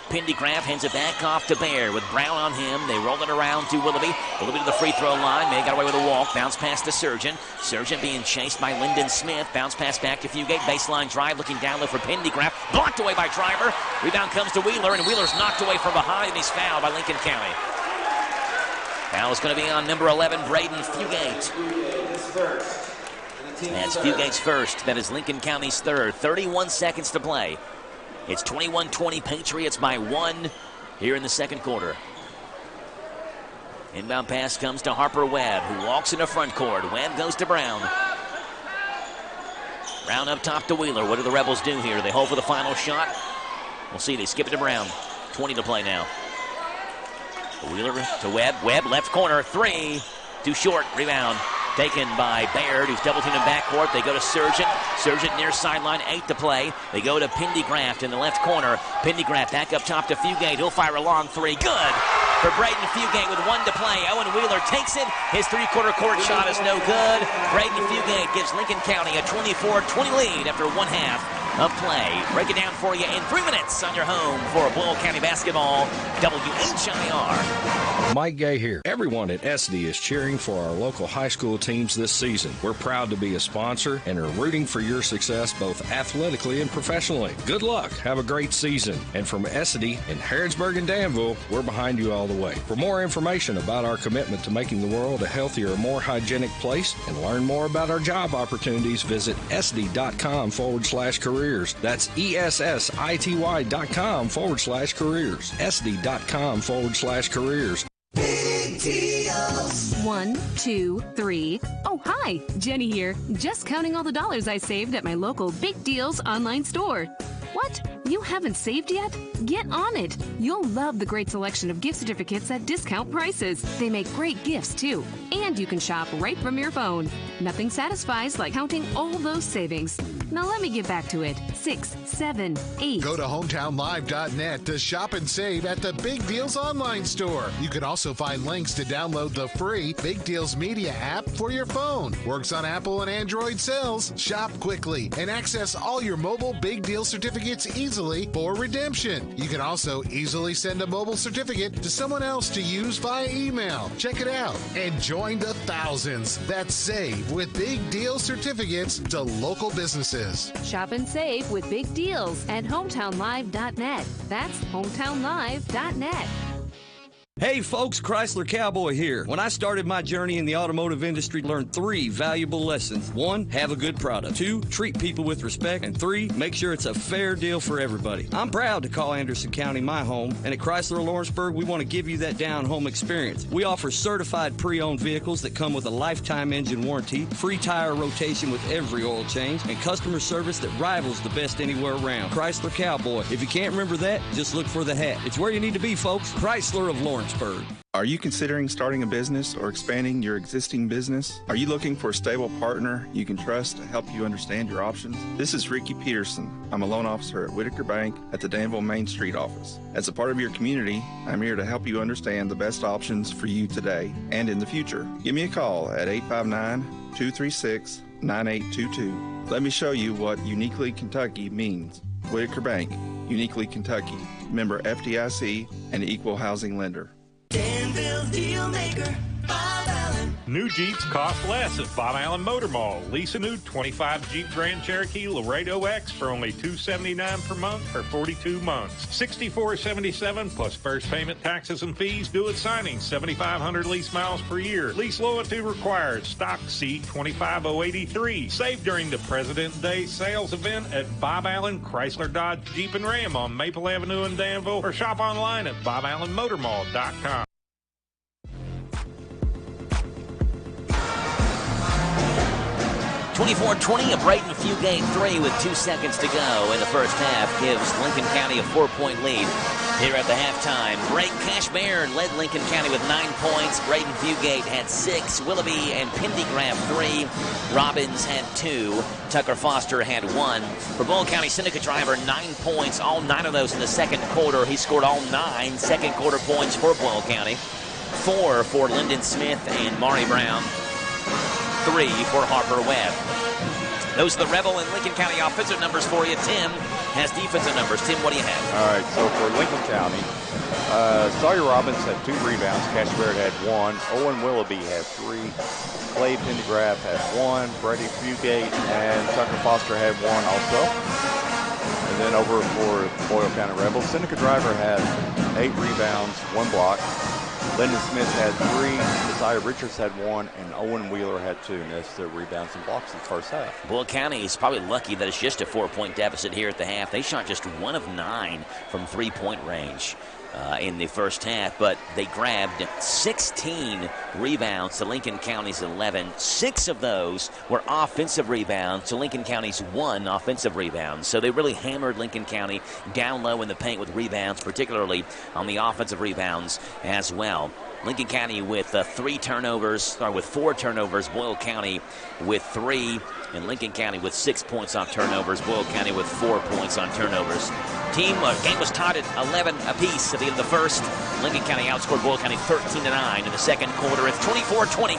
Speaker 2: Pendergraft, hands it back off to Baird with Brown on him. They roll it around to Willoughby. Willoughby to the free throw line. May got away with a walk. Bounce pass to Surgeon. Surgeon being chased by Lyndon Smith. Bounce pass back to Fugate. Baseline drive looking down low for Pendergraft. Blocked away by Driver. Rebound comes to Wheeler, and Wheeler's knocked away from behind, and he's fouled by Lincoln County. Foul is going to be on number 11, Braden Fugate. That's Fugate's first. That is Lincoln County's third. 31 seconds to play. It's 21-20, Patriots by 1 here in the second quarter. Inbound pass comes to Harper Webb, who walks in the front court. Webb goes to Brown. Brown up top to Wheeler. What do the Rebels do here? They hold for the final shot. We'll see. They skip it to Brown. 20 to play now. Wheeler to Webb. Webb, left corner, 3. Too short. Rebound taken by Baird, who's double teamed in backcourt. They go to Surgeon. Surgeon near sideline, 8 to play. They go to Pendergraft in the left corner. Pendergraft back up top to Fugate. He'll fire a long 3. Good for Braden Fugate with 1 to play. Owen Wheeler takes it. His three-quarter court shot is no good. Braden Fugate gives Lincoln County a 24-20 lead after 1 half of play. Break it down for you in 3 minutes on your home for Boyle County basketball. WHIR.
Speaker 12: Mike Gay here. Everyone at SD is cheering for our local high school teams this season. We're proud to be a sponsor and are rooting for your success both athletically and professionally. Good luck. Have a great season. And from SD in Harrodsburg and Danville, we're behind you all the way. For more information about our commitment to making the world a healthier, more hygienic place and learn more about our job opportunities, visit sd.com/careers. That's ESSITY.com/careers. sd.com/careers.
Speaker 13: Big deals. 1, 2, 3. Oh, hi. Jenny here. Just counting all the dollars I saved at my local Big Deals online store. What? You haven't saved yet? Get on it. You'll love the great selection of gift certificates at discount prices. They make great gifts, too. And you can shop right from your phone. Nothing satisfies like counting all those savings. Now let me get back to it. 6, 7, 8.
Speaker 1: Go to hometownlive.net to shop and save at the Big Deals online store. You can also find links to download the free Big Deals Media app for your phone. Works on Apple and Android cells. Shop quickly and access all your mobile Big Deal certificates easily for redemption. You can also easily send a mobile certificate to someone else to use via email. Check it out and join the thousands that save with Big Deal certificates to local businesses.
Speaker 13: Shop and save with Big Deals at hometownlive.net. That's hometownlive.net.
Speaker 5: Hey folks, Chrysler Cowboy here. When I started my journey in the automotive industry, I learned 3 valuable lessons. 1, have a good product. 2, treat people with respect. And 3, make sure it's a fair deal for everybody. I'm proud to call Anderson County my home, and at Chrysler Lawrenceburg, we want to give you that down-home experience. We offer certified pre-owned vehicles that come with a lifetime engine warranty, free tire rotation with every oil change, and customer service that rivals the best anywhere around. Chrysler Cowboy. If you can't remember that, just look for the hat. It's where you need to be, folks. Chrysler of Lawrenceburg.
Speaker 14: Are you considering starting a business or expanding your existing business? Are you looking for a stable partner you can trust to help you understand your options? This is Ricky Peterson. I'm a loan officer at Whitaker Bank at the Danville Main Street office. As a part of your community, I'm here to help you understand the best options for you today and in the future. Give me a call at 859-236-9822. Let me show you what Uniquely Kentucky means. Whitaker Bank, Uniquely Kentucky, member FDIC, and equal housing lender.
Speaker 13: Danville Deal Maker, Bob Allen.
Speaker 15: New Jeeps cost less at Bob Allen Motor Mall. Lease a new 25 Jeep Grand Cherokee Laredo X for only $279 per month for 42 months. $64.77 plus first payment, taxes, and fees. Due at signing. 7,500 lease miles per year. Lease loyalty required. Stock C25083. Save during the President's Day sales event at Bob Allen Chrysler Dodge Jeep and Ram on Maple Avenue in Danville, or shop online at BobAllenMotorMall.com.
Speaker 2: 24-20, a Brighton Fugate 3 with 2 seconds to go in the first half gives Lincoln County a 4-point lead. Here at the halftime, Brake Cashmere led Lincoln County with 9 points. Brighton Fugate had 6. Willoughby and Pendygraph 3. Robbins had 2. Tucker Foster had 1. For Boyle County, Seneca Driver 9 points, all 9 of those in the second quarter. He scored all 9 second quarter points for Boyle County. 4 for Lyndon Smith and Maury Brown. 3 for Harper Webb. Those are the Rebel and Lincoln County offensive numbers for you. Tim has defensive numbers. Tim, what do you have?
Speaker 3: All right, so for Lincoln County, Sawyer Robbins had 2 rebounds. Cash Barrett had 1. Owen Willoughby had 3. Clay Pendergraft had 1. Brady Fugate and Tucker Foster had 1 also. And then over for Boyle County Rebels, Seneca Driver had 8 rebounds, 1 block. Lyndon Smith had 3, Josiah Richards had 1, and Owen Wheeler had 2. And that's the rebounds and blocks in the first half.
Speaker 2: Boyle County is probably lucky that it's just a 4-point deficit here at the half. They shot just 1 of 9 from 3-point range in the first half, but they grabbed 16 rebounds to Lincoln County's 11. 6 of those were offensive rebounds to Lincoln County's 1 offensive rebound. So they really hammered Lincoln County down low in the paint with rebounds, particularly on the offensive rebounds as well. Lincoln County with 4 turnovers. Boyle County with 3, and Lincoln County with 6 points on turnovers. Boyle County with 4 points on turnovers. Game was tied at 11 apiece at the end of the first. Lincoln County outscored Boyle County 13-9 in the second quarter. It's 24-20.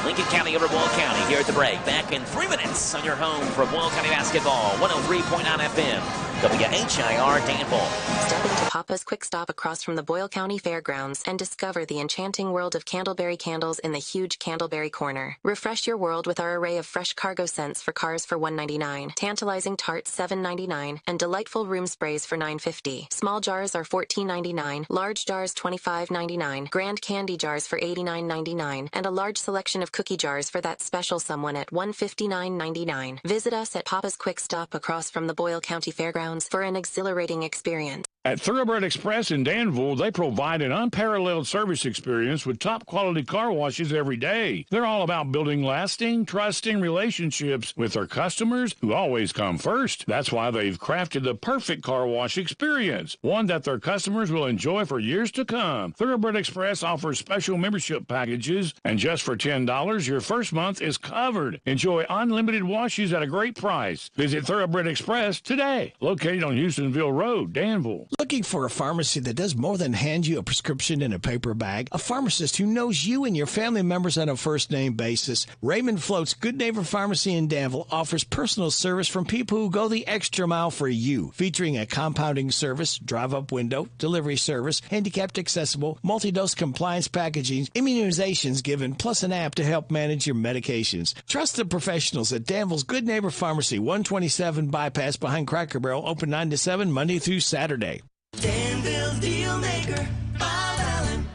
Speaker 2: Lincoln County over Boyle County here at the break. Back in 3 minutes on your home for Boyle County basketball. 103.9 FM. WHIR Danville.
Speaker 16: Step into Papa's Quick Stop across from the Boyle County Fairgrounds and discover the enchanting world of Candleberry candles in the huge Candleberry Corner. Refresh your world with our array of fresh cargo scents for cars for $1.99, tantalizing tarts $7.99, and delightful room sprays for $9.50. Small jars are $14.99, large jars $25.99, grand candy jars for $89.99, and a large selection of cookie jars for that special someone at $159.99. Visit us at Papa's Quick Stop across from the Boyle County Fairgrounds for an exhilarating experience.
Speaker 17: At Thoroughbred Express in Danville, they provide an unparalleled service experience with top-quality car washes every day. They're all about building lasting, trusting relationships with their customers who always come first. That's why they've crafted the perfect car wash experience, one that their customers will enjoy for years to come. Thoroughbred Express offers special membership packages, and just for $10, your first month is covered. Enjoy unlimited washes at a great price. Visit Thoroughbred Express today, located on Houstonville Road, Danville.
Speaker 18: Looking for a pharmacy that does more than hand you a prescription in a paper bag? A pharmacist who knows you and your family members on a first-name basis. Raymond Float's Good Neighbor Pharmacy in Danville offers personal service from people who go the extra mile for you, featuring a compounding service, drive-up window, delivery service, handicapped accessible, multi-dose compliance packaging, immunizations given, plus an app to help manage your medications. Trust the professionals at Danville's Good Neighbor Pharmacy, 127 Bypass behind Cracker Barrel, open 9 to 7, Monday through Saturday.
Speaker 19: Danville Deal Maker, Bob Allen.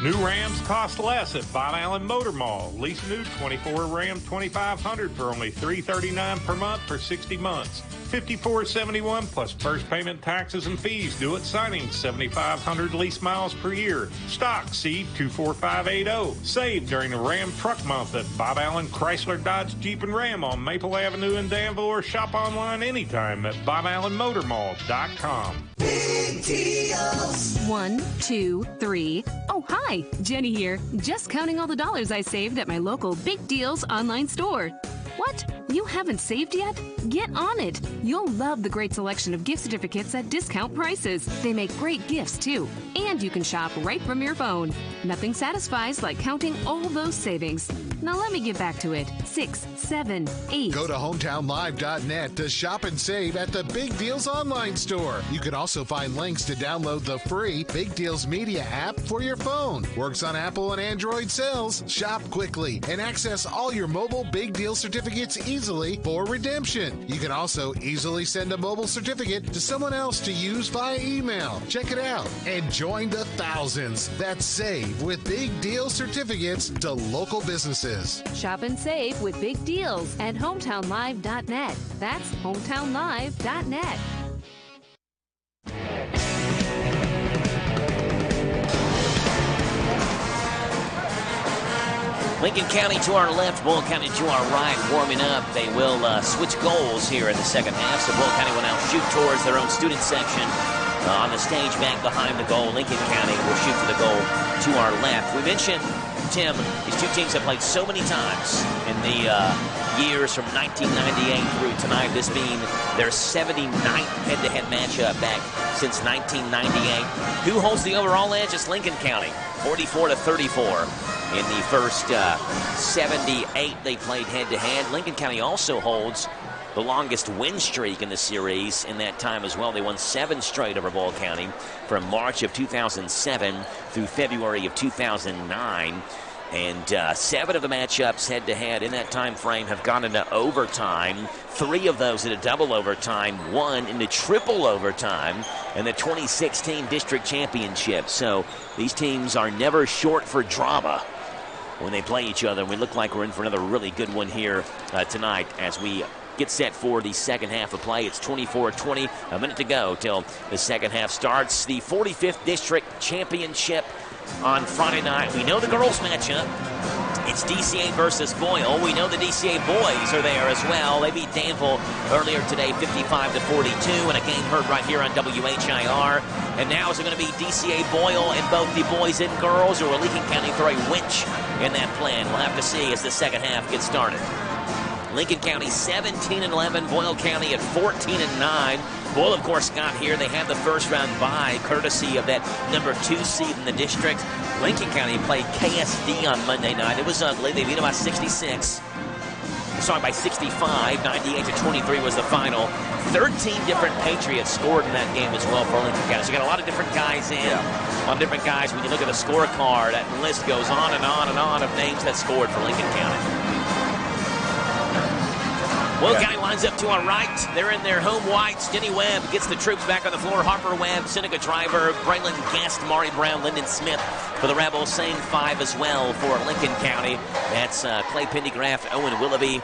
Speaker 15: New Rams cost less at Bob Allen Motor Mall. Lease a new 24 Ram 2500 for only $339 per month for 60 months. $54.71 plus first payment, taxes, and fees. Due at signing. 7,500 lease miles per year. Stock C24580. Save during the Ram Truck Month at Bob Allen Chrysler Dodge Jeep and Ram on Maple Avenue in Danville, or shop online anytime at BobAllenMotorMall.com.
Speaker 19: Big deals.
Speaker 13: 1, 2, 3. Oh, hi. Jenny here. Just counting all the dollars I saved at my local Big Deals online store. What? You haven't saved yet? Get on it. You'll love the great selection of gift certificates at discount prices. They make great gifts, too. And you can shop right from your phone. Nothing satisfies like counting all those savings. Now let me get back to it. 6, 7, 8.
Speaker 1: Go to hometownlive.net to shop and save at the Big Deals online store. You can also find links to download the free Big Deals Media app for your phone. Works on Apple and Android cells. Shop quickly and access all your mobile Big Deal certificates easily for redemption. You can also easily send a mobile certificate to someone else to use via email. Check it out and join the thousands that save with Big Deal certificates to local businesses.
Speaker 13: Shop and save with big deals at hometownlive.net. That's hometownlive.net.
Speaker 2: Lincoln County to our left, Boyle County to our right, warming up. They will switch goals here in the second half, so Boyle County will now shoot towards their own student section on the stage back behind the goal. Lincoln County will shoot for the goal to our left. We mentioned, Tim, these two teams have played so many times in the years from 1998 through tonight, this being their 79th head-to-head matchup back since 1998. Who holds the overall edge? It's Lincoln County, 44-34. In the first 78 they played head-to-head. Lincoln County also holds the longest win streak in the series in that time as well. They won 7 straight over Boyle County from March of 2007 through February of 2009. And 7 of the matchups head-to-head in that time frame have gone into overtime. 3 of those into double overtime, 1 into triple overtime, and the 2016 district championship. So these teams are never short for drama when they play each other. We look like we're in for another really good one here tonight as we get set for the second half of play. It's 24-20, a minute to go till the second half starts. The 45th District Championship on Friday night. We know the girls matchup. It's DCA versus Boyle. We know the DCA boys are there as well. They beat Danville earlier today, 55-42, in a game heard right here on WHIR. And now is it going to be DCA Boyle and both the boys and girls, or will Lincoln County throw a winch in that plan? We'll have to see as the second half gets started. Lincoln County 17-11, Boyle County at 14-9. Boyle, of course, got here. They had the first round bye, courtesy of that number 2 seed in the district. Lincoln County played KSD on Monday night. It was ugly. They beat them by 66. Sorry, by 65. 98-23 was the final. 13 different Patriots scored in that game as well for Lincoln County. So you got a lot of different guys in. A lot of different guys. When you look at the scorecard, that list goes on and on and on of names that scored for Lincoln County. Boyle County lines up to our right. They're in their home whites. Jenny Webb gets the troops back on the floor. Harper Webb, Seneca Driver, Braylon Guest, Mari Brown, Lyndon Smith for the Rebels. Same 5 as well for Lincoln County. That's Clay Pendergraft, Owen Willoughby,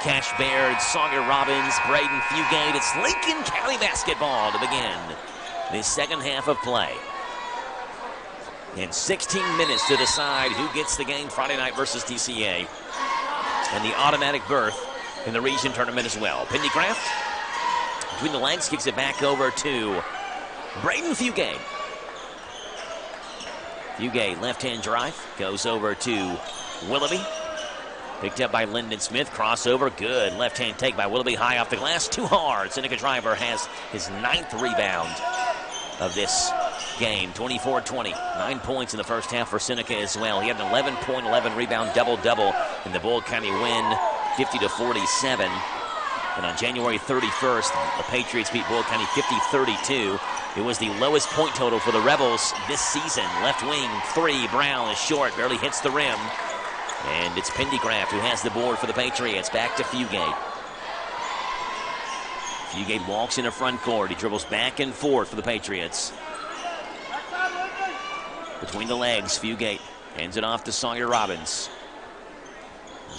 Speaker 2: Cash Baird, Sawyer Robbins, Braden Fugate. It's Lincoln County basketball to begin the second half of play. In 16 minutes to decide who gets the game Friday night versus DCA. And the automatic berth in the region tournament as well. Pendergraft between the legs kicks it back over to Braden Fugate. Fugate, left-hand drive, goes over to Willoughby. Picked up by Lyndon Smith. Crossover, good. Left-hand take by Willoughby, high off the glass, too hard. Seneca Driver has his 9th rebound of this game. 24-20. 9 points in the first half for Seneca as well. He had an 11-point, 11-rebound double-double in the Boyle County win, 50-47. And on January 31st, the Patriots beat Boyle County 50-32. It was the lowest point total for the Rebels this season. Left wing, 3. Brown is short, barely hits the rim. And it's Pendergraft who has the board for the Patriots. Back to Fugate. Fugate walks into front court. He dribbles back and forth for the Patriots. Between the legs, Fugate hands it off to Sawyer Robbins.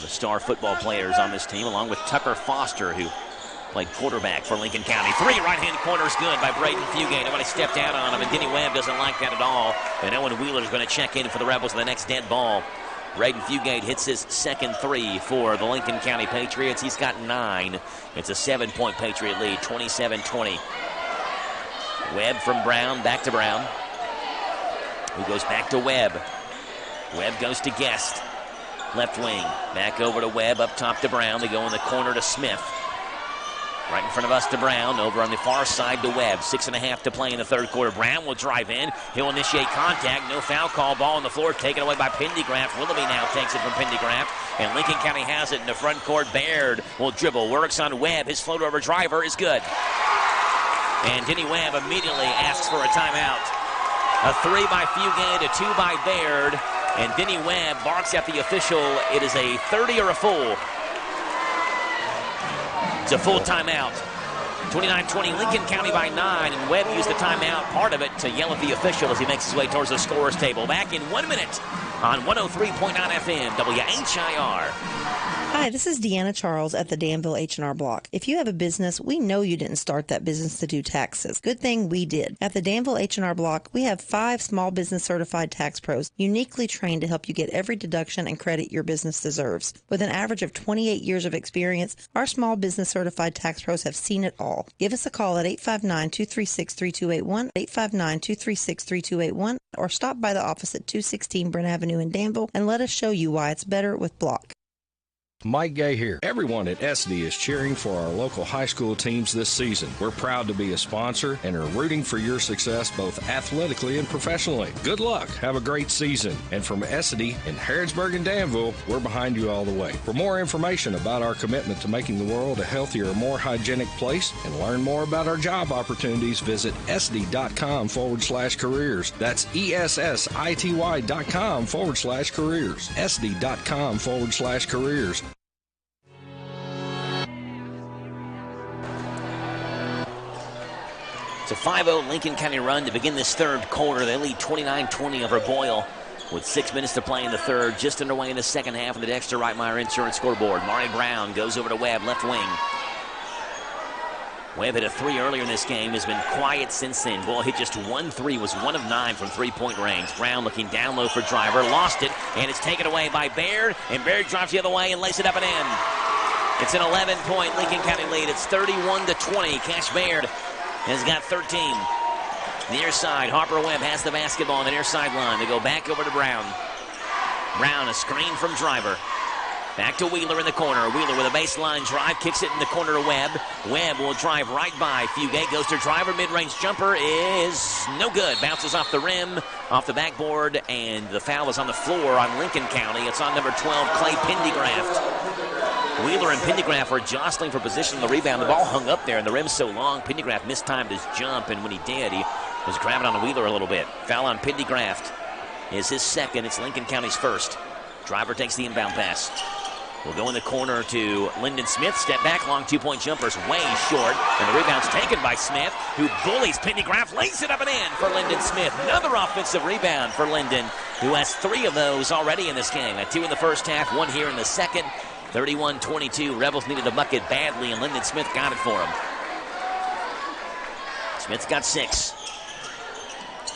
Speaker 2: The star football players on this team, along with Tucker Foster, who played quarterback for Lincoln County. 3 right-hand corners good by Braden Fugate. Nobody stepped out on him, and Denny Webb doesn't like that at all. And Owen Wheeler is going to check in for the Rebels with the next dead ball. Braden Fugate hits his second 3 for the Lincoln County Patriots. He's got 9. It's a 7-point Patriot lead, 27-20. Webb from Brown, back to Brown, who goes back to Webb. Webb goes to Guest. Left wing, back over to Webb, up top to Brown. They go in the corner to Smith. Right in front of us to Brown. Over on the far side to Webb. 6.5 to play in the third quarter. Brown will drive in. He'll initiate contact. No foul call. Ball on the floor taken away by Pendergraft. Willoughby now takes it from Pendergraft. And Lincoln County has it in the front court. Baird will dribble. Works on Webb. His floater over driver is good. And Denny Webb immediately asks for a timeout. A 3 by Fugate, a 2 by Baird. And Denny Webb barks at the official. It is a 30 or a full. It's a full timeout. 29-20, Lincoln County by 9, and Webb used the timeout, part of it, to yell at the official as he makes his way towards the scorer's table. Back in 1 minute on 103.9 FM, WHIR.
Speaker 20: Hi, this is Deanna Charles at the Danville H&R Block. If you have a business, we know you didn't start that business to do taxes. Good thing we did. At the Danville H&R Block, we have 5 small business certified tax pros uniquely trained to help you get every deduction and credit your business deserves. With an average of 28 years of experience, our small business certified tax pros have seen it all. Give us a call at 859-236-3281, 859-236-3281, or stop by the office at 216 Brent Avenue in Danville and let us show you why it's better with Block.
Speaker 12: Mike Gay here. Everyone at SD is cheering for our local high school teams this season. We're proud to be a sponsor and are rooting for your success both athletically and professionally. Good luck. Have a great season. And from SD in Harrodsburg and Danville, we're behind you all the way. For more information about our commitment to making the world a healthier, more hygienic place and learn more about our job opportunities, visit sd.com/careers. That's ESSITY.com/careers. sd.com/careers.
Speaker 2: It's a 5-0 Lincoln County run to begin this third quarter. They lead 29-20 over Boyle with 6 minutes to play in the third. Just underway in the second half of the Dexter Reitmeyer Insurance scoreboard. Mari Brown goes over to Webb, left wing. Webb hit a 3 earlier in this game, has been quiet since then. Boyle hit just 1 3, was 1 of 9 from three-point range. Brown looking down low for driver, lost it, and it's taken away by Baird, and Baird drives the other way and lays it up and in. It's an 11-point Lincoln County lead. It's 31-20. Cash Baird has got 13. The near side, Harper Webb has the basketball on the near sideline. They go back over to Brown. Brown, a screen from driver. Back to Wheeler in the corner. Wheeler with a baseline drive, kicks it in the corner to Webb. Webb will drive right by Fugate, goes to driver, mid-range jumper is no good. Bounces off the rim, off the backboard, and the foul is on the floor on Lincoln County. It's on number 12, Clay Pendergraft. Wheeler and Pendergraft were jostling for position on the rebound. The ball hung up there, and the rim's so long, Pendergraft mistimed his jump, and when he did, he was grabbing on Wheeler a little bit. Foul on Pendergraft is his second. It's Lincoln County's first. Driver takes the inbound pass. We'll go in the corner to Lyndon Smith. Step back, long two-point jumper's way short, and the rebound's taken by Smith, who bullies Pendergraft, lays it up and in for Lyndon Smith. Another offensive rebound for Lyndon, who has 3 of those already in this game. 2 in the first half, 1 here in the second. 31-22. Rebels needed a bucket badly, and Lyndon Smith got it for him. Smith's got 6.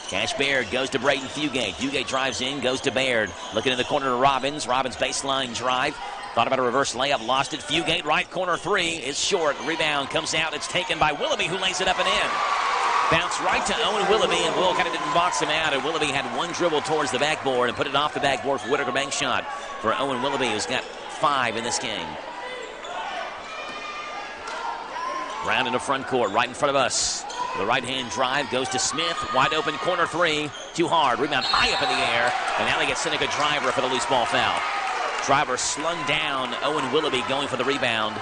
Speaker 2: Cash Baird goes to Brayton Fugate. Fugate drives in, goes to Baird. Looking in the corner to Robbins. Robbins baseline drive. Thought about a reverse layup, lost it. Fugate, right corner 3 is short. Rebound comes out. It's taken by Willoughby, who lays it up and in. Bounce right to Owen Willoughby, and Will kind of didn't box him out. And Willoughby had 1 dribble towards the backboard and put it off the backboard for Whitaker bank shot for Owen Willoughby, who's got 5 in this game. Brown in the front court, right in front of us. The right-hand drive goes to Smith. Wide open, corner 3. Too hard. Rebound high up in the air. And now they get Seneca Driver for the loose ball foul. Driver slung down. Owen Willoughby going for the rebound.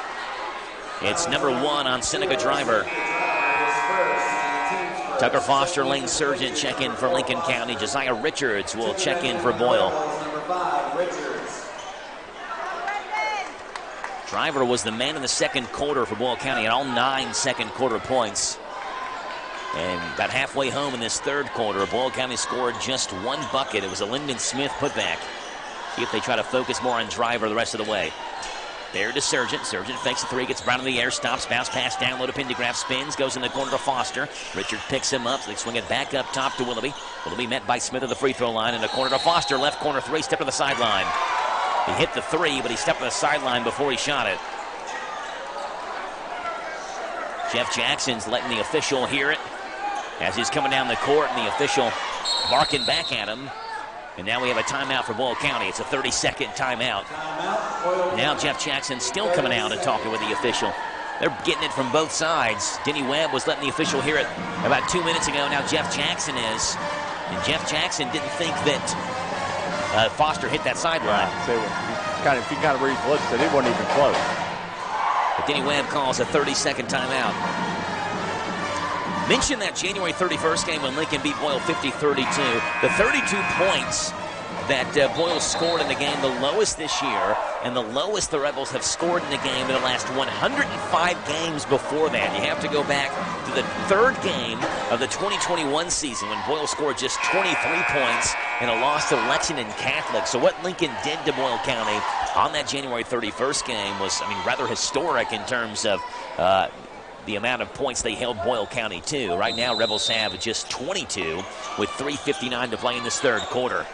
Speaker 2: It's number 1 on Seneca Driver. Tucker Foster, Lane Surgeon check in for Lincoln County. Josiah Richards will check in for Boyle. Driver was the man in the second quarter for Boyle County at all 9 second quarter points. And about halfway home in this third quarter, Boyle County scored just 1 bucket. It was a Lyndon Smith putback. See if they try to focus more on Driver the rest of the way. There to Surgeon. Surgeon fakes a 3, gets Brown in the air, stops, bounce pass down low to Pendergraft, spins, goes in the corner to Foster. Richard picks him up, so they swing it back up top to Willoughby. Willoughby met by Smith at the free throw line, in the corner to Foster, left corner 3, step to the sideline. He hit the 3, but he stepped to the sideline before he shot it. Jeff Jackson's letting the official hear it as he's coming down the court, and the official barking back at him. And now we have a timeout for Boyle County. It's a 30-second timeout. Now Jeff Jackson still coming out and talking with the official. They're getting it from both sides. Denny Webb was letting the official hear it about 2 minutes ago. Now Jeff Jackson is. And Jeff Jackson didn't think that Foster hit that sideline.
Speaker 3: Yeah, if you kind of read the list, it wasn't even close.
Speaker 2: But Denny Webb calls a 30-second timeout. Mention that January 31st game when Lincoln beat Boyle 50-32. The 32 points that Boyle scored in the game, the lowest this year, and the lowest the Rebels have scored in the game in the last 105 games before that. You have to go back to the third game of the 2021 season when Boyle scored just 23 points in a loss to Lexington Catholic. So what Lincoln did to Boyle County on that January 31st game was, rather historic in terms of the amount of points they held Boyle County to. Right now, Rebels have just 22 with 3:59 to play in this third quarter.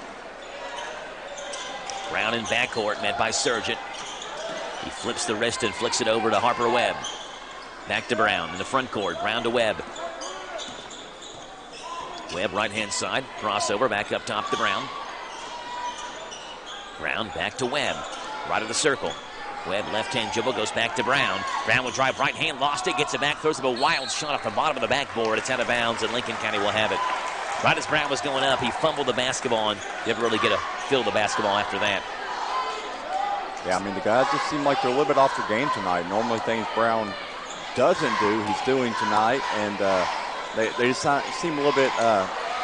Speaker 2: Brown in backcourt, met by Sargent. He flips the wrist and flicks it over to Harper Webb. Back to Brown in the front court. Brown to Webb. Webb right-hand side. Crossover back up top to Brown. Brown back to Webb. Right of the circle. Webb left-hand dribble goes back to Brown. Brown will drive right hand, lost it, gets it back, throws up a wild shot off the bottom of the backboard. It's out of bounds, and Lincoln County will have it. Right as Brown was going up, he fumbled the basketball and didn't really get a feel the basketball after that.
Speaker 3: Yeah, the guys just seem like they're a little bit off their game tonight. Normally things Brown doesn't do, he's doing tonight, and they just seem a little bit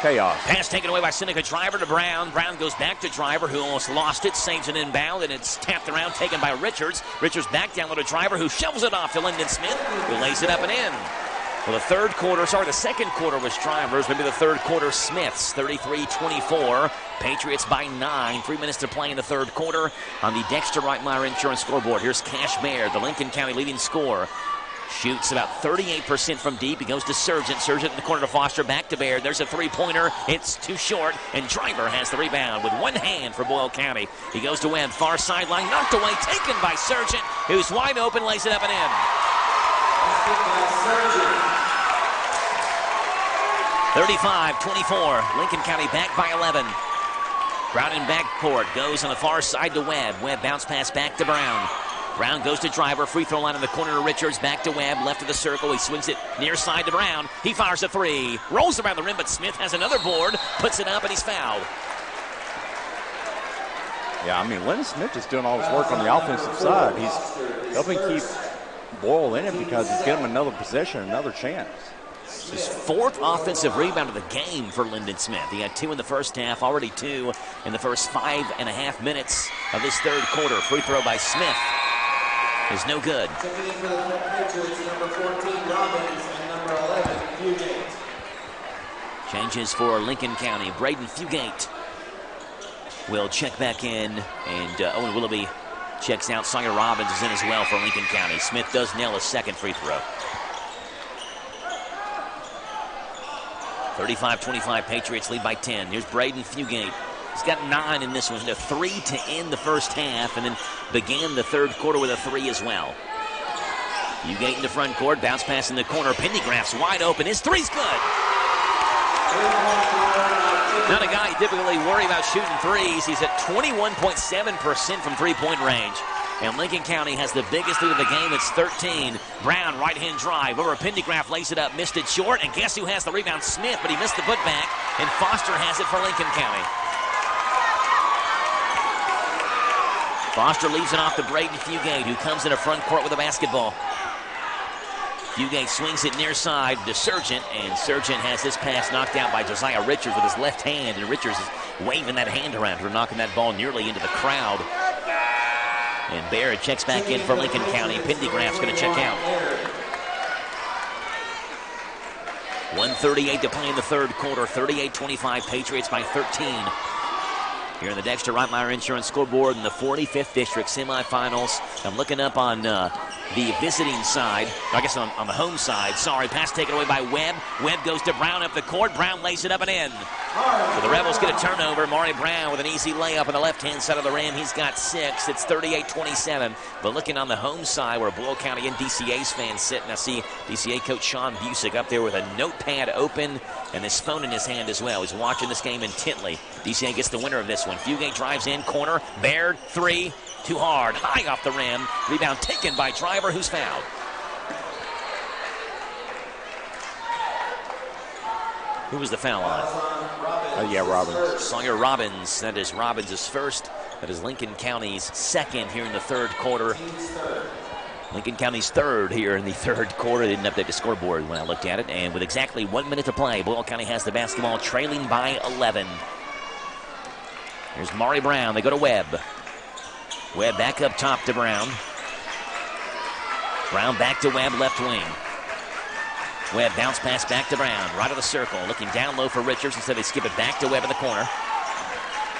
Speaker 3: chaos.
Speaker 2: Pass taken away by Seneca. Driver to Brown. Brown goes back to Driver, who almost lost it, saves an inbound, and it's tapped around, taken by Richards. Richards back down to Driver, who shovels it off to Lyndon Smith, who lays it up and in. Well, the second quarter was Drivers. Maybe the third quarter, Smith's. 33-24. Patriots by 9. 3 minutes to play in the third quarter on the Dexter Reitmeyer Insurance scoreboard. Here's Cash Baird, the Lincoln County leading scorer. Shoots about 38% from deep. He goes to Sargent. Sargent in the corner to Foster. Back to Baird. There's a three-pointer. It's too short, and Driver has the rebound with one hand for Boyle County. He goes to Webb. Far sideline. Knocked away. Taken by Sargent, who's wide open. Lays it up and in. 35-24. Lincoln County back by 11. Brown in backcourt. Goes on the far side to Webb. Webb bounce pass back to Brown. Brown goes to Driver. Free throw line in the corner to Richards. Back to Webb. Left of the circle. He swings it near side to Brown. He fires a three. Rolls around the rim, but Smith has another board. Puts it up, and he's fouled.
Speaker 3: Yeah, Lyndon Smith is doing all his work on the offensive side. He's helping keep Boyle in it because he's getting him another possession, another chance.
Speaker 2: His fourth offensive rebound of the game for Lyndon Smith. He had 2 in the first half, already 2 in the first 5.5 minutes of this third quarter. Free throw by Smith is no good. Changes for Lincoln County. Braden Fugate will check back in, and Owen Willoughby checks out. Sawyer Robbins is in as well for Lincoln County. Smith does nail a second free throw. 35-25, Patriots lead by 10. Here's Braden Fugate. He's got 9 in this one. A 3 to end the first half, and then began the third quarter with a 3 as well. Fugate in the front court, bounce pass in the corner. Pendergraft's wide open. His three's good. Not a guy you typically worry about shooting threes. He's at 21.7% from three-point range. And Lincoln County has the biggest lead of the game. It's 13. Brown, right-hand drive. Over Pendergraft, lays it up, missed it short. And guess who has the rebound? Smith, but he missed the putback. And Foster has it for Lincoln County. Foster leaves it off to Braden Fugate, who comes in the front court with a basketball. Fugate swings it near side to Sargent, and Sargent has this pass knocked out by Josiah Richards with his left hand, and Richards is waving that hand around for knocking that ball nearly into the crowd. And Barrett checks back in for Lincoln County. Pendergraft's going to check out. 1:38 to play in the third quarter. 38-25, Patriots by 13. Here in the Dexter Reitmeyer Insurance scoreboard in the 45th District semifinals. I'm looking up on the visiting side, I guess on the home side. Sorry, pass taken away by Webb. Webb goes to Brown up the court. Brown lays it up and in. So the Rebels get a turnover. Maury Brown with an easy layup on the left-hand side of the rim. He's got 6. It's 38-27. But looking on the home side where Boyle County and DCA's fans sit, and I see DCA coach Sean Busick up there with a notepad open and his phone in his hand as well. He's watching this game intently. DCA gets the winner of this one. Fugate drives in, corner. Baird, 3. Too hard. High off the rim. Rebound taken by Driver, who's fouled. Who was the foul on?
Speaker 3: Yeah, Robbins.
Speaker 2: Sawyer Robbins. That is Robbins' first. That is Lincoln County's second here in the third quarter. Lincoln County's third here in the third quarter. They didn't update the scoreboard when I looked at it. And with exactly 1 minute to play, Boyle County has the basketball, trailing by 11. Here's Maury Brown. They go to Webb. Webb back up top to Brown. Brown back to Webb, left wing. Webb bounce pass back to Brown, right of the circle, looking down low for Richards. Instead they skip it back to Webb in the corner.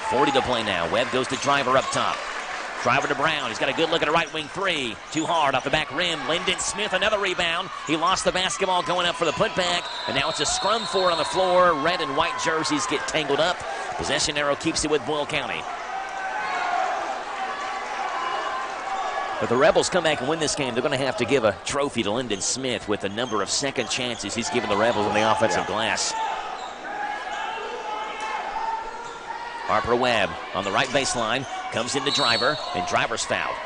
Speaker 2: 40 to play now. Webb goes to Driver up top. Driver to Brown. He's got a good look at a right wing three. Too hard off the back rim. Lyndon Smith, another rebound. He lost the basketball going up for the putback. And now it's a scrum for it on the floor. Red and white jerseys get tangled up. Possession arrow keeps it with Boyle County. If the Rebels come back and win this game, they're going to have to give a trophy to Lyndon Smith with the number of second chances he's given the Rebels on the offensive glass. Harper Webb on the right baseline. Comes into Driver, and Driver's fouled.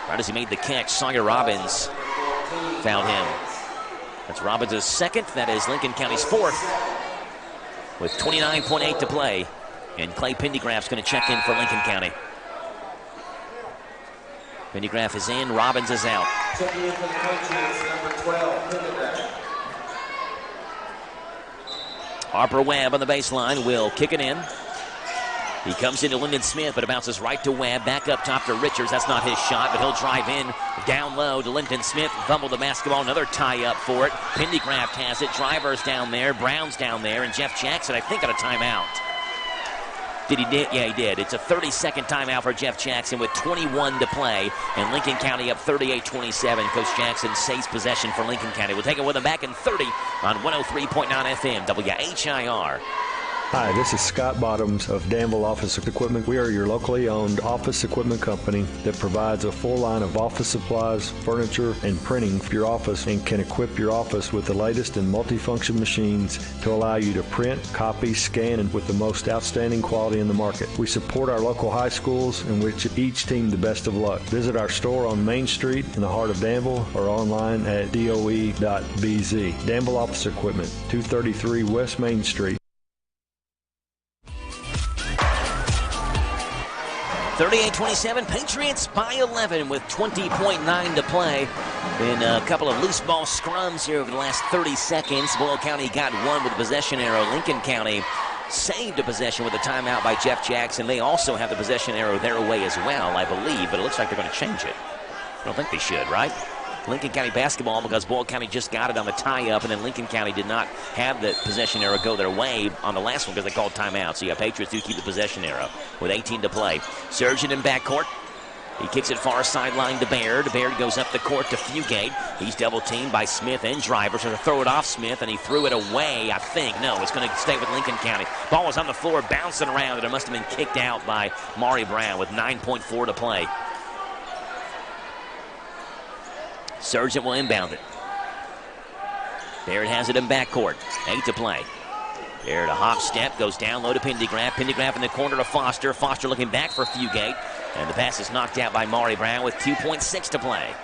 Speaker 2: Right as he made the catch, Sawyer Robbins fouled him. That's Robbins' second. That is Lincoln County's fourth. With 29.8 to play. And Clay Pendergraft's going to check in for Lincoln County. Pendergraft is in, Robbins is out.
Speaker 19: Checking in for the Patriots, number 12, Pendergraft.
Speaker 2: Harper Webb on the baseline will kick it in. He comes into Lyndon Smith, but it bounces right to Webb. Back up top to Richards. That's not his shot, but he'll drive in down low to Lyndon Smith. Fumble the basketball. Another tie-up for it. Pendergraft has it. Driver's down there. Brown's down there. And Jeff Jackson, I think, got a timeout. Did he? Yeah, he did. It's a 30-second timeout for Jeff Jackson with 21 to play. And Lincoln County up 38-27. Coach Jackson saves possession for Lincoln County. We'll take it with him back in 30 on 103.9 FM, WHIR.
Speaker 21: Hi, this is Scott Bottoms of Danville Office Equipment. We are your locally owned office equipment company that provides a full line of office supplies, furniture, and printing for your office and can equip your office with the latest in multifunction machines to allow you to print, copy, scan, and with the most outstanding quality in the market. We support our local high schools and wish each team the best of luck. Visit our store on Main Street in the heart of Danville or online at doe.bz. Danville Office Equipment, 233 West Main Street.
Speaker 2: 38-27, Patriots by 11 with 20.9 to play in a couple of loose ball scrums here over the last 30 seconds. Boyle County got one with a possession arrow. Lincoln County saved a possession with a timeout by Jeff Jackson. They also have the possession arrow their way as well, I believe, but it looks like they're going to change it. I don't think they should, right? Lincoln County basketball because Boyle County just got it on the tie-up, and then Lincoln County did not have the possession arrow go their way on the last one because they called timeout. So, yeah, Patriots do keep the possession arrow with 18 to play. Surgeon in backcourt. He kicks it far sideline to Baird. Baird goes up the court to Fugate. He's double-teamed by Smith and Driver, so to throw it off Smith, and he threw it away, I think. No, it's going to stay with Lincoln County. Ball was on the floor, bouncing around, and it must have been kicked out by Maury Brown with 9.4 to play. Sargent will inbound it. Baird has it in backcourt. 8 to play. Baird a hop step, goes down low to Pendergraft. Pendergraft in the corner to Foster. Foster looking back for Fugate. And the pass is knocked out by Maury Brown with 2.6 to play.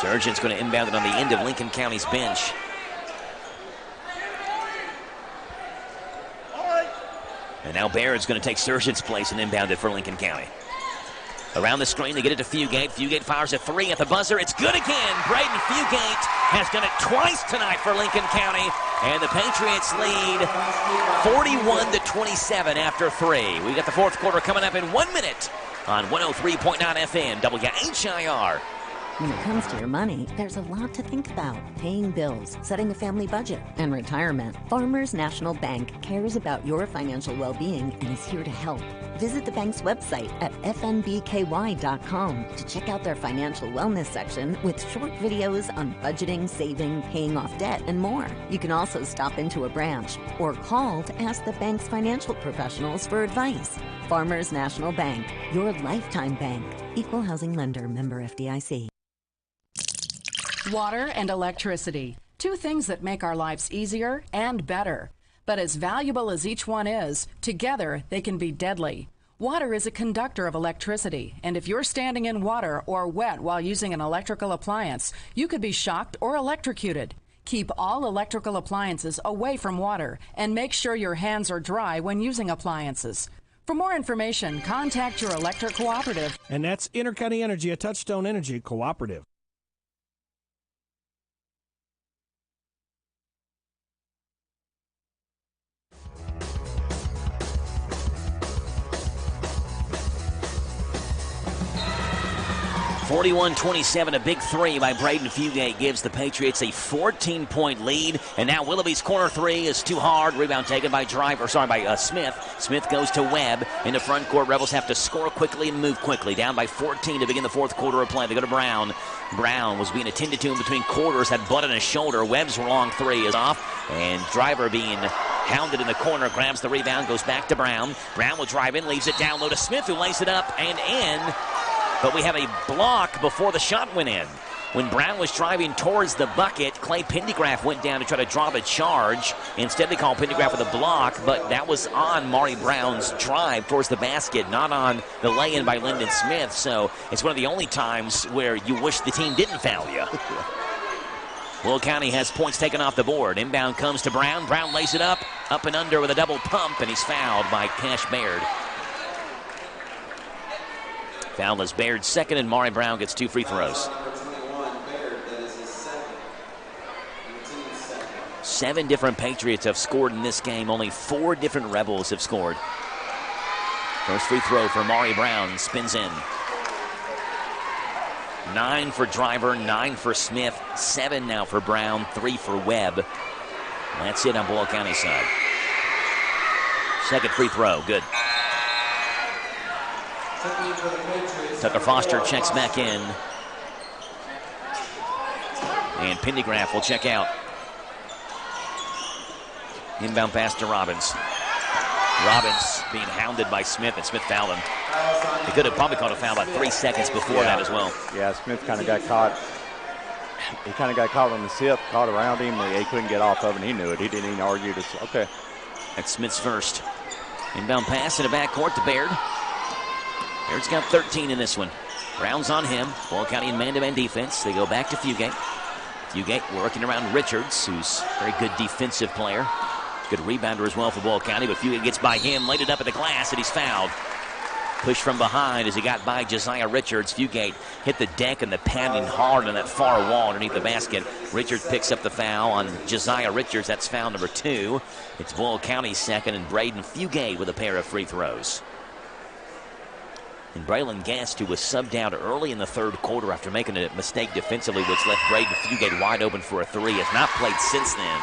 Speaker 2: Sargent's going to inbound it on the end of Lincoln County's bench. And now Baird's going to take Sargent's place and inbound it for Lincoln County. Around the screen, they get it to Fugate. Fugate fires a three at the buzzer. It's good again. Braden Fugate has done it twice tonight for Lincoln County. And the Patriots lead 41-27 after three. We got the fourth quarter coming up in 1 minute on 103.9 FM, WHIR.
Speaker 22: When it comes to your money, there's a lot to think about. Paying bills, setting a family budget, and retirement. Farmers National Bank cares about your financial well-being and is here to help. Visit the bank's website at fnbky.com to check out their financial wellness section with short videos on budgeting, saving, paying off debt, and more. You can also stop into a branch or call to ask the bank's financial professionals for advice. Farmers National Bank, your lifetime bank. Equal housing lender, member FDIC.
Speaker 23: Water and electricity, two things that make our lives easier and better. But as valuable as each one is, together they can be deadly. Water is a conductor of electricity, and if you're standing in water or wet while using an electrical appliance, you could be shocked or electrocuted. Keep all electrical appliances away from water and make sure your hands are dry when using appliances. For more information, contact your electric cooperative.
Speaker 4: And that's Intercounty Energy, a Touchstone Energy cooperative.
Speaker 2: (41-27), a big three by Braden Fugate gives the Patriots a 14-point lead. And now Willoughby's corner three is too hard. Rebound taken by Smith. Smith goes to Webb in the front court. Rebels have to score quickly and move quickly. Down by 14 to begin the fourth quarter of play. They go to Brown. Brown was being attended to in between quarters, had blood on his shoulder. Webb's long three is off, and Driver being hounded in the corner, grabs the rebound, goes back to Brown. Brown will drive in, leaves it down low to Smith, who lays it up and in. But we have a block before the shot went in. When Brown was driving towards the bucket, Clay Pendergraft went down to try to draw the charge. Instead, they called Pendergraft with a block, but that was on Maury Brown's drive towards the basket, not on the lay-in by Lyndon Smith. So it's one of the only times where you wish the team didn't foul you. Will County has points taken off the board. Inbound comes to Brown. Brown lays it up and under with a double pump, and he's fouled by Cash Baird. Foul is Baird's second, and Maury Brown gets 2 free throws. 7 different Patriots have scored in this game. Only 4 different Rebels have scored. First free throw for Maury Brown. Spins in. 9 for Driver, 9 for Smith, 7 now for Brown, 3 for Webb. That's it on Boyle County's side. Second free throw, good. Tucker Foster checks back in. And Pendergraft will check out. Inbound pass to Robbins. Robbins being hounded by Smith, and Smith fouled him. He could have probably caught a foul about 3 seconds before that as well.
Speaker 3: Yeah, Smith kind of got caught. He kind of got caught on the hip, caught around him. He couldn't get off of it, and he knew it. He didn't even argue. Okay.
Speaker 2: That's Smith's first. Inbound pass in the backcourt to Baird. Baird's got 13 in this one. Brown's on him. Boyle County in man-to-man defense. They go back to Fugate. Fugate working around Richards, who's a very good defensive player. Good rebounder as well for Boyle County, but Fugate gets by him, laid it up at the glass, and he's fouled. Push from behind as he got by Josiah Richards. Fugate hit the deck and the padding hard on that far wall underneath the basket. Richards picks up the foul on Josiah Richards. That's foul number 2. It's Boyle County's second, and Braden Fugate with a pair of free throws. And Braylon Guest, who was subbed out early in the third quarter after making a mistake defensively, which left Braden Fugate wide open for a 3, has not played since then.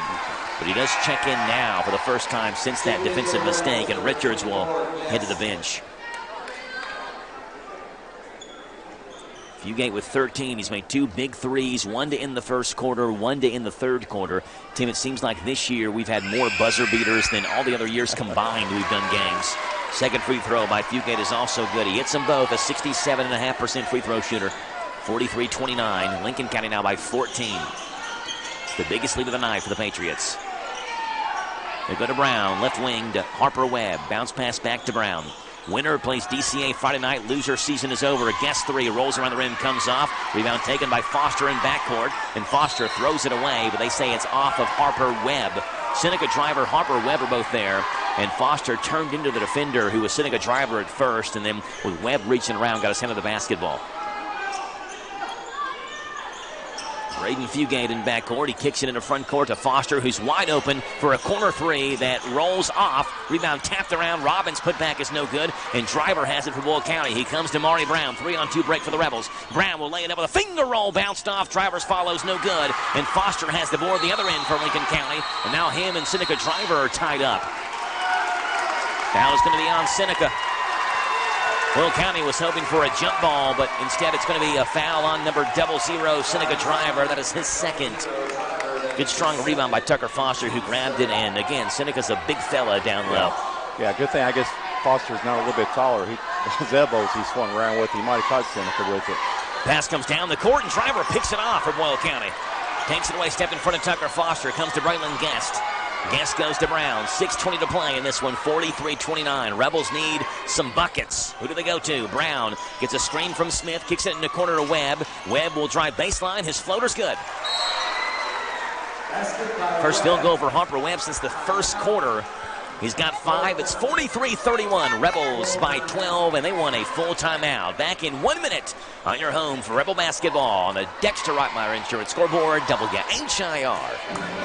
Speaker 2: But he does check in now for the first time since that defensive mistake, and Richards will head to the bench. Fugate with 13. He's made 2 big threes, 1 to end the first quarter, 1 to end the third quarter. Tim, it seems like this year we've had more buzzer beaters than all the other years combined we've done games. Second free throw by Fugate is also good. He hits them both, a 67.5% free throw shooter. 43-29. Lincoln County now by 14. It's the biggest lead of the night for the Patriots. They go to Brown, left wing to Harper Webb. Bounce pass back to Brown. Winner plays DCA Friday night. Loser season is over. A guest 3 rolls around the rim, comes off. Rebound taken by Foster in backcourt. And Foster throws it away, but they say it's off of Harper Webb. Seneca Driver, Harper Webb are both there. And Foster turned into the defender who was Seneca Driver at first. And then with Webb reaching around, got his hand on the basketball. Braden Fugate in backcourt. He kicks it into front court to Foster, who's wide open for a corner 3 that rolls off. Rebound tapped around. Robbins put back is no good. And Driver has it for Boyle County. He comes to Maury Brown. 3-on-2 break for the Rebels. Brown will lay it up with a finger roll. Bounced off. Drivers follows no good. And Foster has the board the other end for Lincoln County. And now him and Seneca Driver are tied up. Foul is going to be on Seneca. Boyle County was hoping for a jump ball, but instead it's going to be a foul on number 00, Seneca Driver. That is his second. Good strong rebound by Tucker Foster, who grabbed it. And again, Seneca's a big fella down low.
Speaker 3: Yeah, good thing I guess Foster's now a little bit taller. His elbows he swung around with. He might have caught Seneca with it.
Speaker 2: Pass comes down the court, and Driver picks it off for Boyle County. Takes it away, step in front of Tucker Foster. Comes to Braylon Guest. Guest goes to Brown. 6:20 to play in this one. 43-29. Rebels need some buckets. Who do they go to? Brown gets a screen from Smith. Kicks it in the corner to Webb. Webb will drive baseline. His floater's good. First field goal for Harper Webb since the first quarter. He's got 5. It's 43-31. Rebels by 12, and they want a full timeout. Back in 1 minute on your home for Rebel basketball on the Dexter Rottmeyer Insurance Scoreboard, WHIR.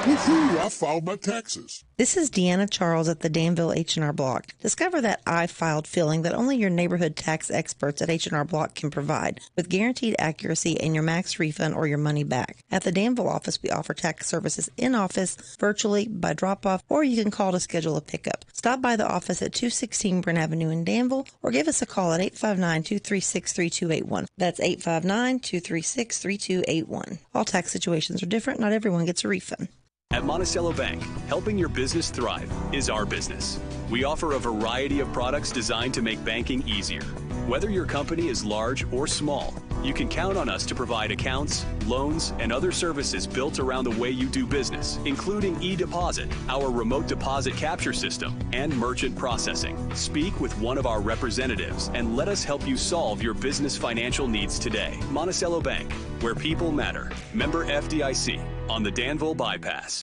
Speaker 6: Woohoo, I filed my taxes.
Speaker 20: This is Deanna Charles at the Danville H&R Block. Discover that I filed feeling that only your neighborhood tax experts at H&R Block can provide, with guaranteed accuracy and your max refund or your money back. At the Danville office, we offer tax services in office, virtually, by drop-off, or you can call to schedule a pickup. Stop by the office at 216 Brent Avenue in Danville, or give us a call at 859-236-3281. That's 859-236-3281. All tax situations are different. Not everyone gets a refund.
Speaker 7: At Monticello Bank, helping your business thrive is our business. We offer a variety of products designed to make banking easier. Whether your company is large or small, you can count on us to provide accounts, loans, and other services built around the way you do business, including e-deposit, our remote deposit capture system, and merchant processing. Speak with one of our representatives and let us help you solve your business financial needs today. Monticello Bank, where people matter. Member FDIC on the Danville Bypass.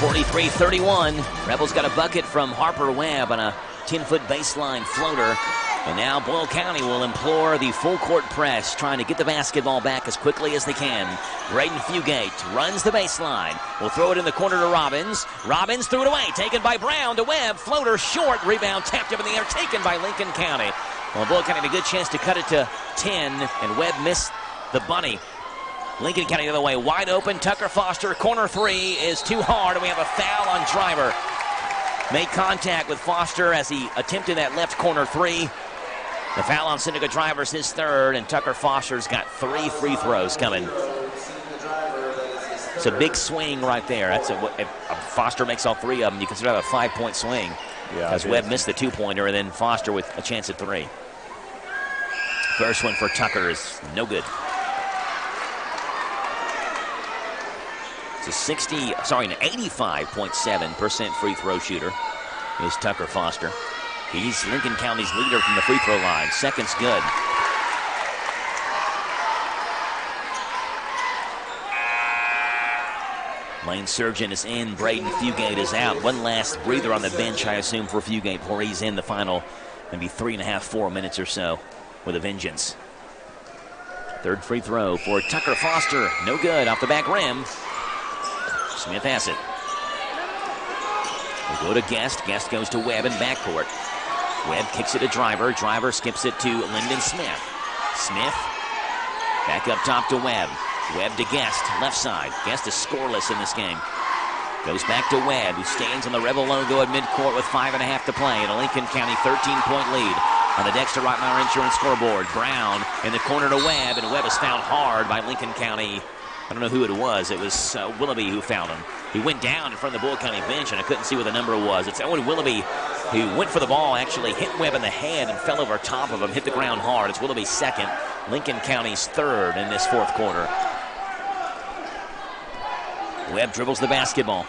Speaker 2: 43-31. Rebels got a bucket from Harper Webb on a 10-foot baseline floater. And now Boyle County will implore the full-court press, trying to get the basketball back as quickly as they can. Braden Fugate runs the baseline. Will throw it in the corner to Robbins. Robbins threw it away. Taken by Brown to Webb. Floater short. Rebound tapped up in the air. Taken by Lincoln County. Well, Boyle County had a good chance to cut it to 10, and Webb missed the bunny. Lincoln County the other way, wide open. Tucker Foster, corner three is too hard, and we have a foul on Driver. Made contact with Foster as he attempted that left corner three. The foul on Seneca Driver's his third, and Tucker Foster's got 3 free throws coming. It's a big swing right there. If Foster makes all 3 of them, you consider that a 5-point swing.
Speaker 3: Yeah,
Speaker 2: as Webb missed the 2-pointer, and then Foster with a chance at 3. First one for Tucker is no good. It's an 85.7% free throw shooter is Tucker Foster. He's Lincoln County's leader from the free throw line. Second's good. Lane Surgeon is in. Braden Fugate is out. One last breather on the bench, I assume, for Fugate before he's in the final maybe 3.5, 4 minutes or so with a vengeance. Third free throw for Tucker Foster. No good off the back rim. Smith has it. We'll go to Guest. Guest goes to Webb in backcourt. Webb kicks it to Driver. Driver skips it to Lyndon Smith. Smith back up top to Webb. Webb to Guest, left side. Guest is scoreless in this game. Goes back to Webb, who stands on the Rebel logo at midcourt with 5.5 to play. And a Lincoln County 13-point lead on the Dexter Rottmeyer Insurance Scoreboard. Brown in the corner to Webb, and Webb is found hard by Lincoln County. I don't know who it was. It was Willoughby who found him. He went down in front of the Boyle County bench, and I couldn't see what the number was. It's Owen Willoughby who went for the ball, actually hit Webb in the head and fell over top of him, hit the ground hard. It's Willoughby's second, Lincoln County's third in this fourth quarter. Webb dribbles the basketball.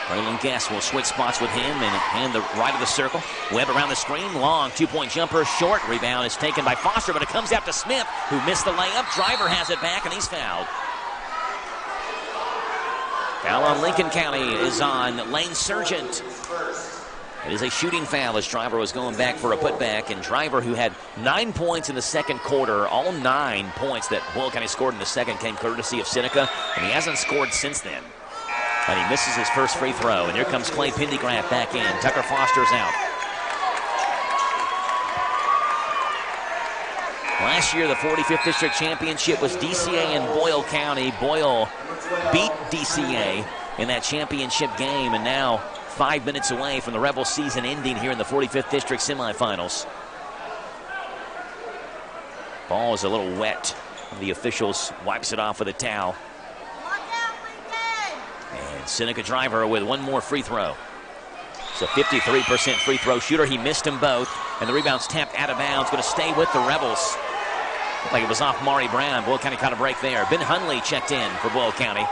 Speaker 2: Braylon Guest will switch spots with him and hand the right of the circle. Webb around the screen, long 2-point jumper, short. Rebound is taken by Foster, but it comes out to Smith, who missed the layup. Driver has it back, and he's fouled. Foul on Lincoln County is on Lane Sargent. It is a shooting foul as Driver was going back for a putback, and Driver, who had 9 points in the second quarter, all 9 points that Boyle County scored in the second came courtesy of Seneca, and he hasn't scored since then. And he misses his first free throw, and here comes Clay Pendergraft back in. Tucker Foster's out. Last year, the 45th District Championship was DCA and Boyle County. Boyle beat DCA in that championship game, and now 5 minutes away from the Rebel season ending here in the 45th District semifinals. Ball is a little wet. The officials wipes it off with a towel. And Seneca Driver with one more free throw. It's a 53% free throw shooter. He missed them both, and the rebound's tapped out of bounds. Going to stay with the Rebels. Like it was off Maury Brown. Boyle County caught a break there. Ben Hunley checked in for Boyle County.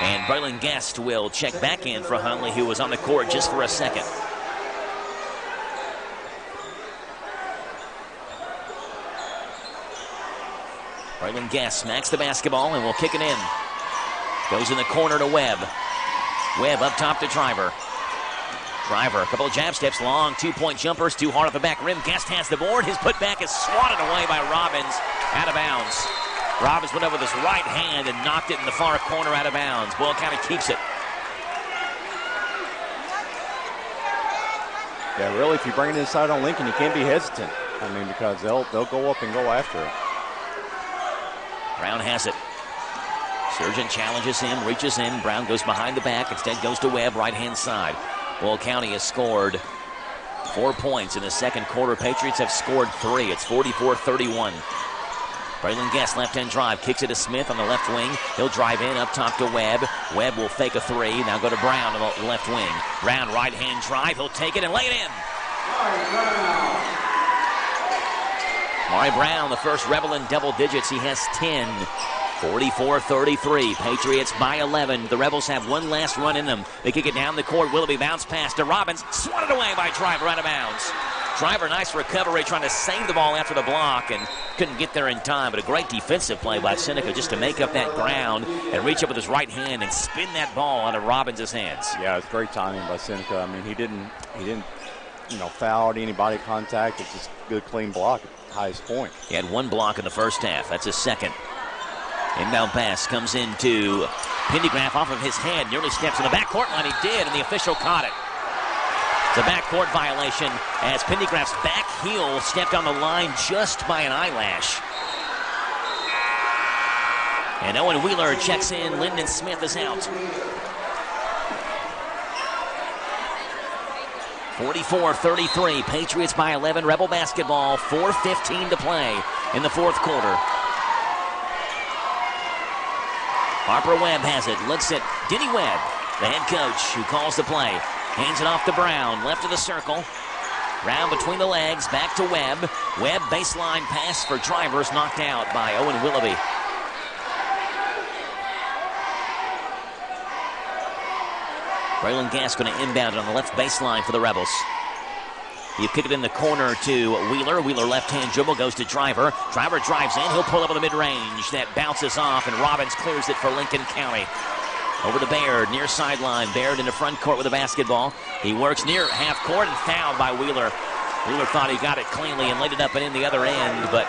Speaker 2: And Braylon Guest will check back in for Hunley, who was on the court just for a second. Braylon Guest smacks the basketball and will kick it in. Goes in the corner to Webb. Webb up top to Driver. Driver, a couple of jab steps, long two-point jumpers, too hard off the back rim. Guest has the board. His putback is swatted away by Robbins, out of bounds. Robbins went over with his right hand and knocked it in the far corner, out of bounds. Boyle County keeps it.
Speaker 3: Yeah, really, if you bring it inside on Lincoln, you can't be hesitant. I mean, because they'll go up and go after it.
Speaker 2: Brown has it. Surgeon challenges him, reaches in. Brown goes behind the back, instead goes to Webb, right-hand side. Boyle County has scored 4 points in the second quarter. Patriots have scored 3. It's 44-31. Braylon Guest, left-hand drive, kicks it to Smith on the left wing. He'll drive in, up top to Webb. Webb will fake a three. Now go to Brown on the left wing. Brown, right-hand drive. He'll take it and lay it in. Maury Brown, the first Rebel in double digits. He has 10. 44-33. Patriots by 11. The Rebels have one last run in them. They kick it down the court. Willoughby bounce pass to Robbins. Swatted away by Driver, out of bounds. Driver, nice recovery, trying to save the ball after the block and couldn't get there in time. But a great defensive play by Seneca just to make up that ground and reach up with his right hand and spin that ball out of Robbins' hands.
Speaker 3: Yeah, it's great timing by Seneca. I mean, he didn't foul out any body contact. It's just a good, clean block at the highest point.
Speaker 2: He had one block in the first half. That's his second. Inbound pass comes into Pendergraft off of his head. Nearly steps in the backcourt line. He did, and the official caught it. It's a backcourt violation as Pendergraft's back heel stepped on the line just by an eyelash. And Owen Wheeler checks in. Lyndon Smith is out. 44-33. Patriots by 11. Rebel basketball. 4:15 to play in the fourth quarter. Harper Webb has it. Looks at Denny Webb, the head coach, who calls the play. Hands it off to Brown. Left of the circle. Brown between the legs. Back to Webb. Webb baseline pass for Drivers. Knocked out by Owen Willoughby. Braylon Guest going to inbound it on the left baseline for the Rebels. You kick it in the corner to Wheeler. Wheeler left-hand dribble goes to Driver. Driver drives in. He'll pull up with the mid-range. That bounces off, and Robbins clears it for Lincoln County. Over to Baird, near sideline. Baird in the front court with the basketball. He works near half court and fouled by Wheeler. Wheeler thought he got it cleanly and laid it up and in the other end, but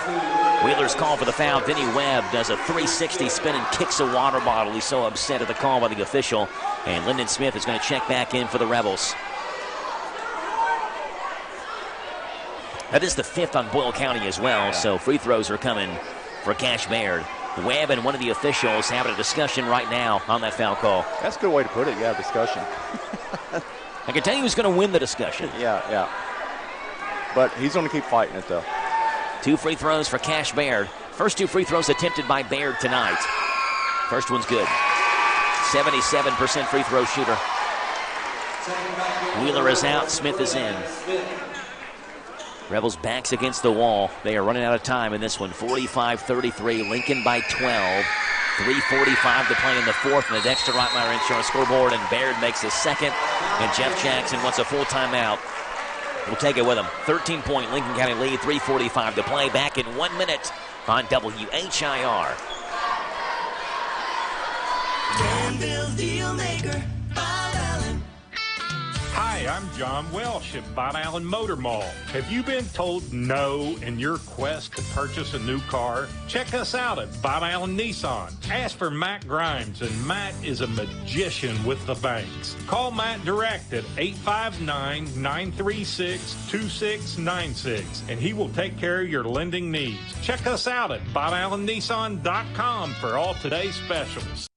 Speaker 2: Wheeler's call for the foul. Denny Webb does a 360 spin and kicks a water bottle. He's so upset at the call by the official. And Lyndon Smith is going to check back in for the Rebels. That is the fifth on Boyle County as well, so free throws are coming for Cash Baird. Webb and one of the officials having a discussion right now on that foul call.
Speaker 3: That's a good way to put it, yeah, discussion.
Speaker 2: I can tell you who's going to win the discussion.
Speaker 3: Yeah. But he's going to keep fighting it, though.
Speaker 2: 2 free throws for Cash Baird. First 2 free throws attempted by Baird tonight. First one's good. 77% free throw shooter. Wheeler is out. Smith is in. Rebels backs against the wall. They are running out of time in this one. 45-33. Lincoln by 12. 3:45 to play in the fourth. And the Dexter Rottmeyer Insurance scoreboard. And Baird makes the second. And Jeff Jackson wants a full timeout. We'll take it with him. 13-point Lincoln County lead. 3:45 to play. Back in 1 minute on WHIR.
Speaker 19: Danville Deal Maker, Bob Allen.
Speaker 15: Hi, I'm John Welsh at Bob Allen Motor Mall. Have you been told no in your quest to purchase a new car? Check us out at Bob Allen Nissan. Ask for Matt Grimes, and Matt is a magician with the banks. Call Matt direct at 859-936-2696, and he will take care of your lending needs. Check us out at BobAllenNissan.com for all today's specials.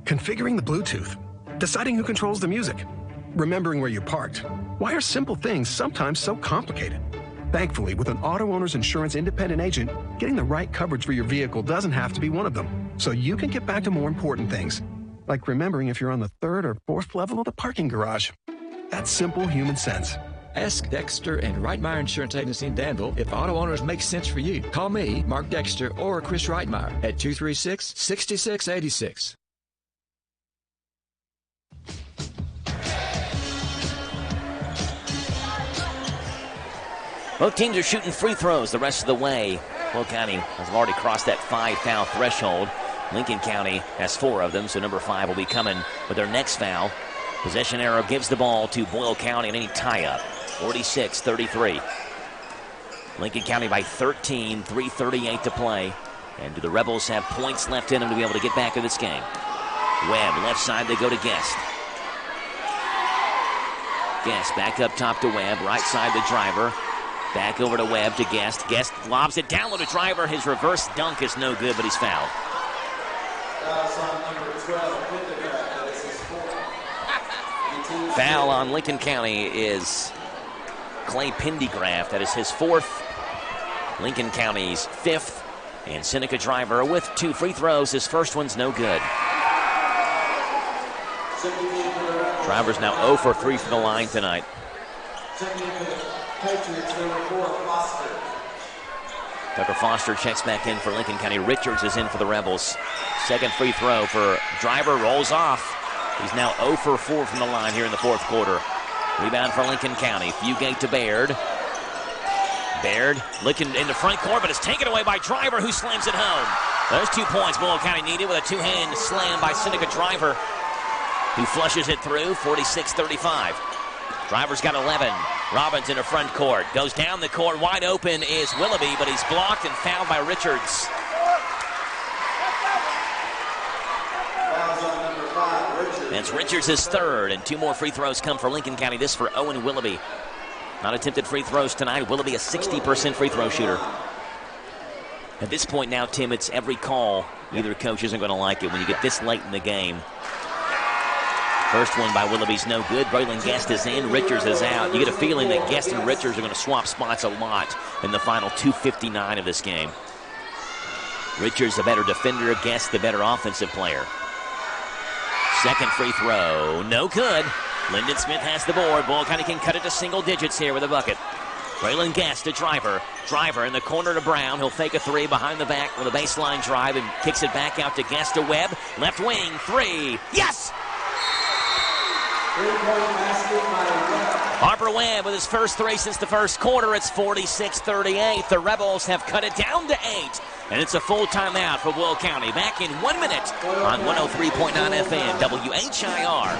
Speaker 8: Configuring the Bluetooth, deciding who controls the music, remembering where you parked. Why are simple things sometimes so complicated? Thankfully, with an auto owner's insurance independent agent, getting the right coverage for your vehicle doesn't have to be one of them. So you can get back to more important things, like remembering if you're on the 3rd or 4th level of the parking garage. That's simple human sense.
Speaker 9: Ask Dexter and Reitmeyer Insurance Agency in Danville if auto owners make sense for you. Call me, Mark Dexter, or Chris Reitmeyer at 236-6686.
Speaker 2: Both teams are shooting free throws the rest of the way. Will County has already crossed that 5-foul threshold. Lincoln County has 4 of them, so number 5 will be coming with their next foul. Possession arrow gives the ball to Boyle County in any tie-up. 46-33. Lincoln County by 13, 3:38 to play. And do the Rebels have points left in them to be able to get back in this game? Webb, left side, they go to Guest. Guest back up top to Webb, right side the driver. Back over to Webb to Guest. Guest lobs it down low to driver. His reverse dunk is no good, but he's fouled. Foul on Lincoln County is Clay Pendergraft. That is his 4th. Lincoln County's 5th. And Seneca Driver with 2 free throws. His first one's no good. Driver's now 0 for 3 from the line tonight. Tucker Foster checks back in for Lincoln County. Richards is in for the Rebels. Second free throw for Driver, rolls off. He's now 0 for 4 from the line here in the 4th quarter. Rebound for Lincoln County. Fugate to Baird. Baird looking in the front court, but it's taken away by Driver, who slams it home. Those 2 points Boyle County needed with a 2-hand slam by Seneca Driver, who flushes it through. 46-35. Driver's got 11. Robbins in the front court. Goes down the court. Wide open is Willoughby, but he's blocked and fouled by Richards. That's Richards' 3rd, and 2 more free throws come for Lincoln County. This for Owen Willoughby. Not attempted free throws tonight. Willoughby a 60% free throw shooter. At this point now, Tim, it's every call. Either coach isn't going to like it when you get this late in the game. First one by Willoughby's no good. Braylon Guest is in. Richards is out. You get a feeling that Guest and Richards are going to swap spots a lot in the final 2:59 of this game. Richards the better defender. Guest the better offensive player. Second free throw. No good. Lyndon Smith has the board. Boyle County can cut it to single digits here with a bucket. Braylon Guest to Driver. Driver in the corner to Brown. He'll fake a 3 behind the back with a baseline drive and kicks it back out to Guest to Webb. Left wing, 3. Yes! Harper Webb with his first 3 since the first quarter. It's 46-38. The Rebels have cut it down to 8. And it's a full timeout for Boyle County. Back in 1 minute on 103.9 FM, WHIR.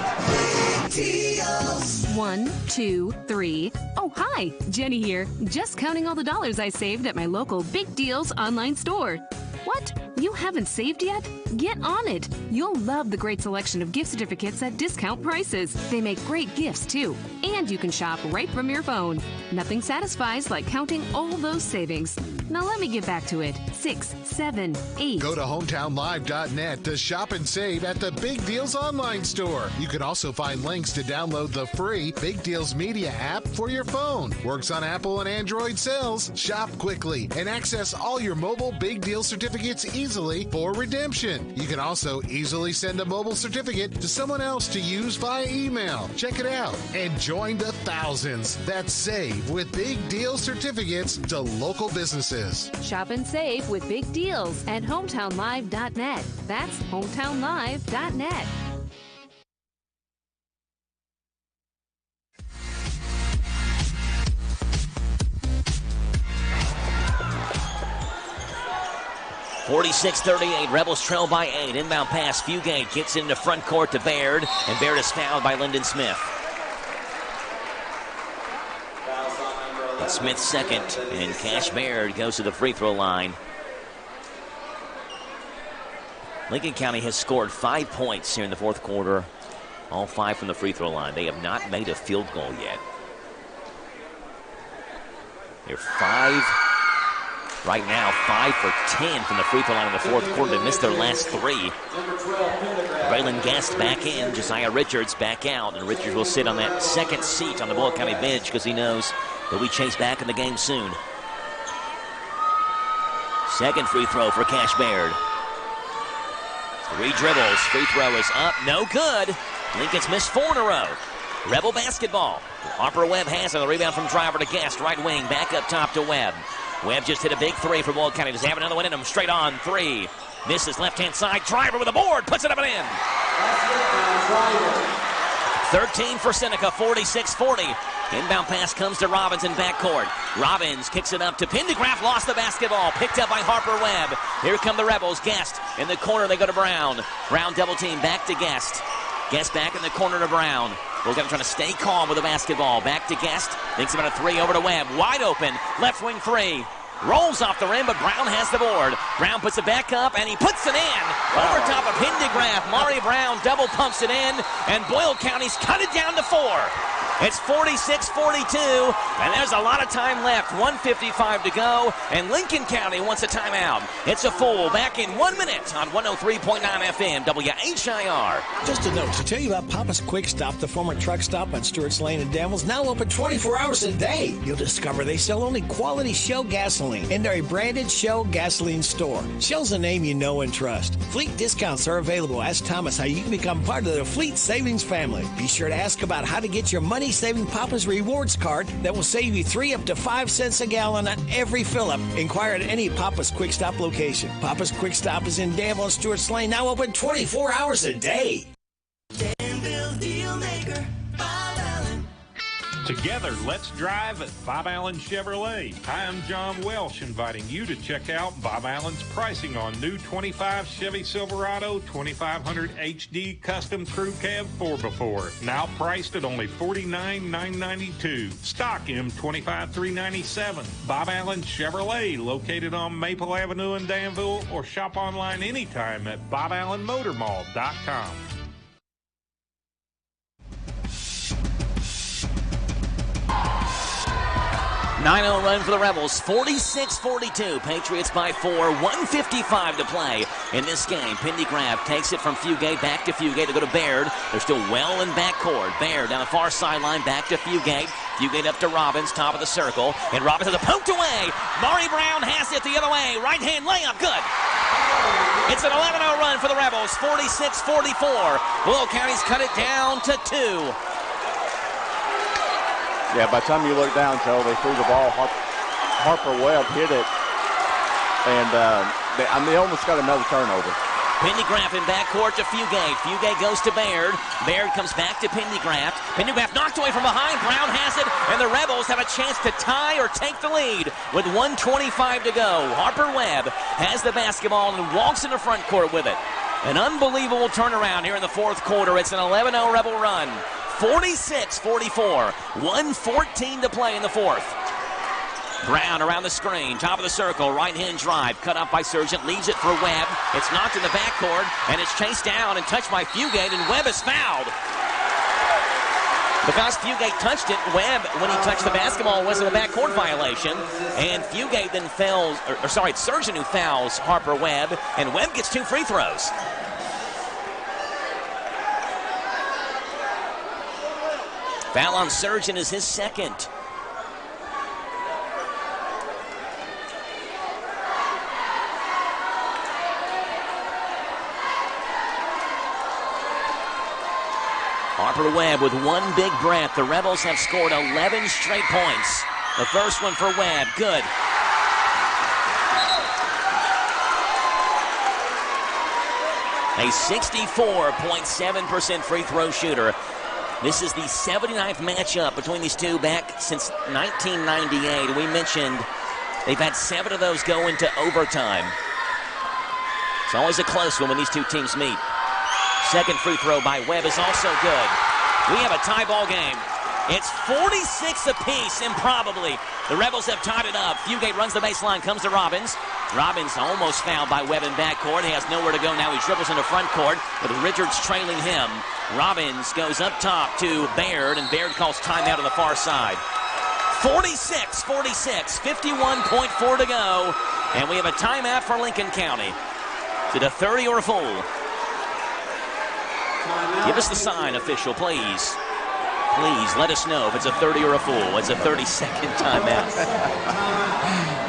Speaker 13: 1, 2, 3. Oh, hi, Jenny here. Just counting all the dollars I saved at my local Big Deals online store. What? You haven't saved yet? Get on it. You'll love the great selection of gift certificates at discount prices. They make great gifts, too. And you can shop right from your phone. Nothing satisfies like counting all those savings. Now let me get back to it. 6, 7, 8.
Speaker 1: Go to hometownlive.net to shop and save at the Big Deals online store. You can also find links to download the free Big Deals Media app for your phone. Works on Apple and Android cells. Shop quickly and access all your mobile Big Deal certificates easily for redemption. You can also easily send a mobile certificate to someone else to use via email. Check it out and join the thousands that save with Big Deal certificates to local businesses.
Speaker 13: Shop and save with Big Deals at hometownlive.net. That's hometownlive.net.
Speaker 2: .46-38, Rebels trail by 8. Inbound pass, Fugate gets into front court to Baird, and Baird is fouled by Lyndon Smith. It's Smith's second, and Cash Baird goes to the free throw line. Lincoln County has scored 5 points here in the 4th quarter, all 5 from the free throw line. They have not made a field goal yet. They're 5. Right now, 5 for 10 from the free throw line in the 4th quarter. They missed their last 3. Braylon Guest back in. Josiah Richards back out. And Richards will sit on that second seat on the Boyle County bench because he knows he'll be chased back in the game soon. Second free throw for Cash Baird. 3 dribbles. Free throw is up. No good. Lincoln's missed 4 in a row. Rebel basketball. Harper Webb has it. The rebound from Driver to Guest. Right wing, back up top to Webb. Webb just hit a big three for Boyle County. Does he have another one in him? Straight on three. Misses left-hand side. Driver with a board. Puts it up and in. 13 for Seneca, 46-40. Inbound pass comes to Robbins in backcourt. Robbins kicks it up to Pendergraft. Lost the basketball. Picked up by Harper Webb. Here come the Rebels. Guest in the corner. They go to Brown. Brown double team. Back to Guest. Guest back in the corner to Brown. We're going to try to stay calm with the basketball. Back to Guest. Thinks about a three over to Webb. Wide open. Left wing three. Rolls off the rim, but Brown has the board. Brown puts it back up, and he puts it in. Over top of Pendergraft. Maury Brown double pumps it in, and Boyle County's cut it down to 4. It's 46-42, and there's a lot of time left. 1:55 to go, and Lincoln County wants a timeout. It's a full. Back in 1 minute on 103.9 FM, WHIR.
Speaker 18: Just a note to tell you about Papa's Quick Stop, the former truck stop on Stewart's Lane in Danville, is now open 24 hours a day. You'll discover they sell only quality Shell gasoline, and they're a branded Shell gasoline store. Shell's a name you know and trust. Fleet discounts are available. Ask Thomas how you can become part of the Fleet Savings family. Be sure to ask about how to get your money-saving Papa's Rewards card that will save you 3 up to 5 cents a gallon on every fill-up. Inquire at any Papa's Quick Stop location. Papa's Quick Stop is in Danville and Stewart's Lane, now open 24 hours a day.
Speaker 19: Danville Deal Maker, Bob Allen.
Speaker 15: Together, let's drive at Bob Allen Chevrolet. Hi, I'm John Welsh, inviting you to check out Bob Allen's pricing on new 25 Chevy Silverado 2500 HD Custom Crew Cab 4x4. Now priced at only $49,992. Stock M25 $397. Bob Allen Chevrolet, located on Maple Avenue in Danville, or shop online anytime at BobAllenMotorMall.com.
Speaker 2: 9-0 run for the Rebels, 46-42. Patriots by 4, 1:55 to play in this game. Pendergraft takes it from Fugate, back to Fugate to go to Baird. They're still well in backcourt. Baird down the far sideline, back to Fugate. Fugate up to Robbins, top of the circle. And Robbins has it poked away. Maury Brown has it the other way. Right-hand layup, good. It's an 11-0 run for the Rebels, 46-44. Boyle County's cut it down to 2.
Speaker 3: Yeah, by the time you look down, Joe, they threw the ball. Harper Webb hit it, and they almost got another turnover.
Speaker 2: Pendergraft in backcourt to Fugate. Fugate goes to Baird. Baird comes back to Pendergraft. Pendergraft knocked away from behind. Brown has it, and the Rebels have a chance to tie or take the lead with 1:25 to go. Harper Webb has the basketball and walks into front court with it. An unbelievable turnaround here in the fourth quarter. It's an 11-0 Rebel run. 46-44, 1:14 to play in the fourth. Brown around the screen, top of the circle, right-hand drive, cut up by Sargent, leaves it for Webb. It's knocked in the backcourt, and it's chased down and touched by Fugate, and Webb is fouled. Because Fugate touched it, Webb, when he touched the basketball, wasn't a backcourt violation, and Fugate then fouls, it's Sargent who fouls Harper Webb, and Webb gets 2 free throws. Foul on Sargent is his second. Harper Webb with one big breath. The Rebels have scored 11 straight points. The first one for Webb, good. A 64.7% free throw shooter. This is the 79th matchup between these two back since 1998. We mentioned they've had 7 of those go into overtime. It's always a close one when these two teams meet. Second free throw by Webb is also good. We have a tie ball game. It's 46 apiece, improbably. The Rebels have tied it up. Fugate runs the baseline, comes to Robbins. Robbins almost fouled by Webb in backcourt. He has nowhere to go now. He dribbles into front court with Richards trailing him. Robbins goes up top to Baird, and Baird calls timeout on the far side. 46-46, 51.4 to go. And we have a timeout for Lincoln County. Is it a 30 or a full? Give us the sign, official, please. please let us know if it's a 30 or a full. It's a 30-second timeout.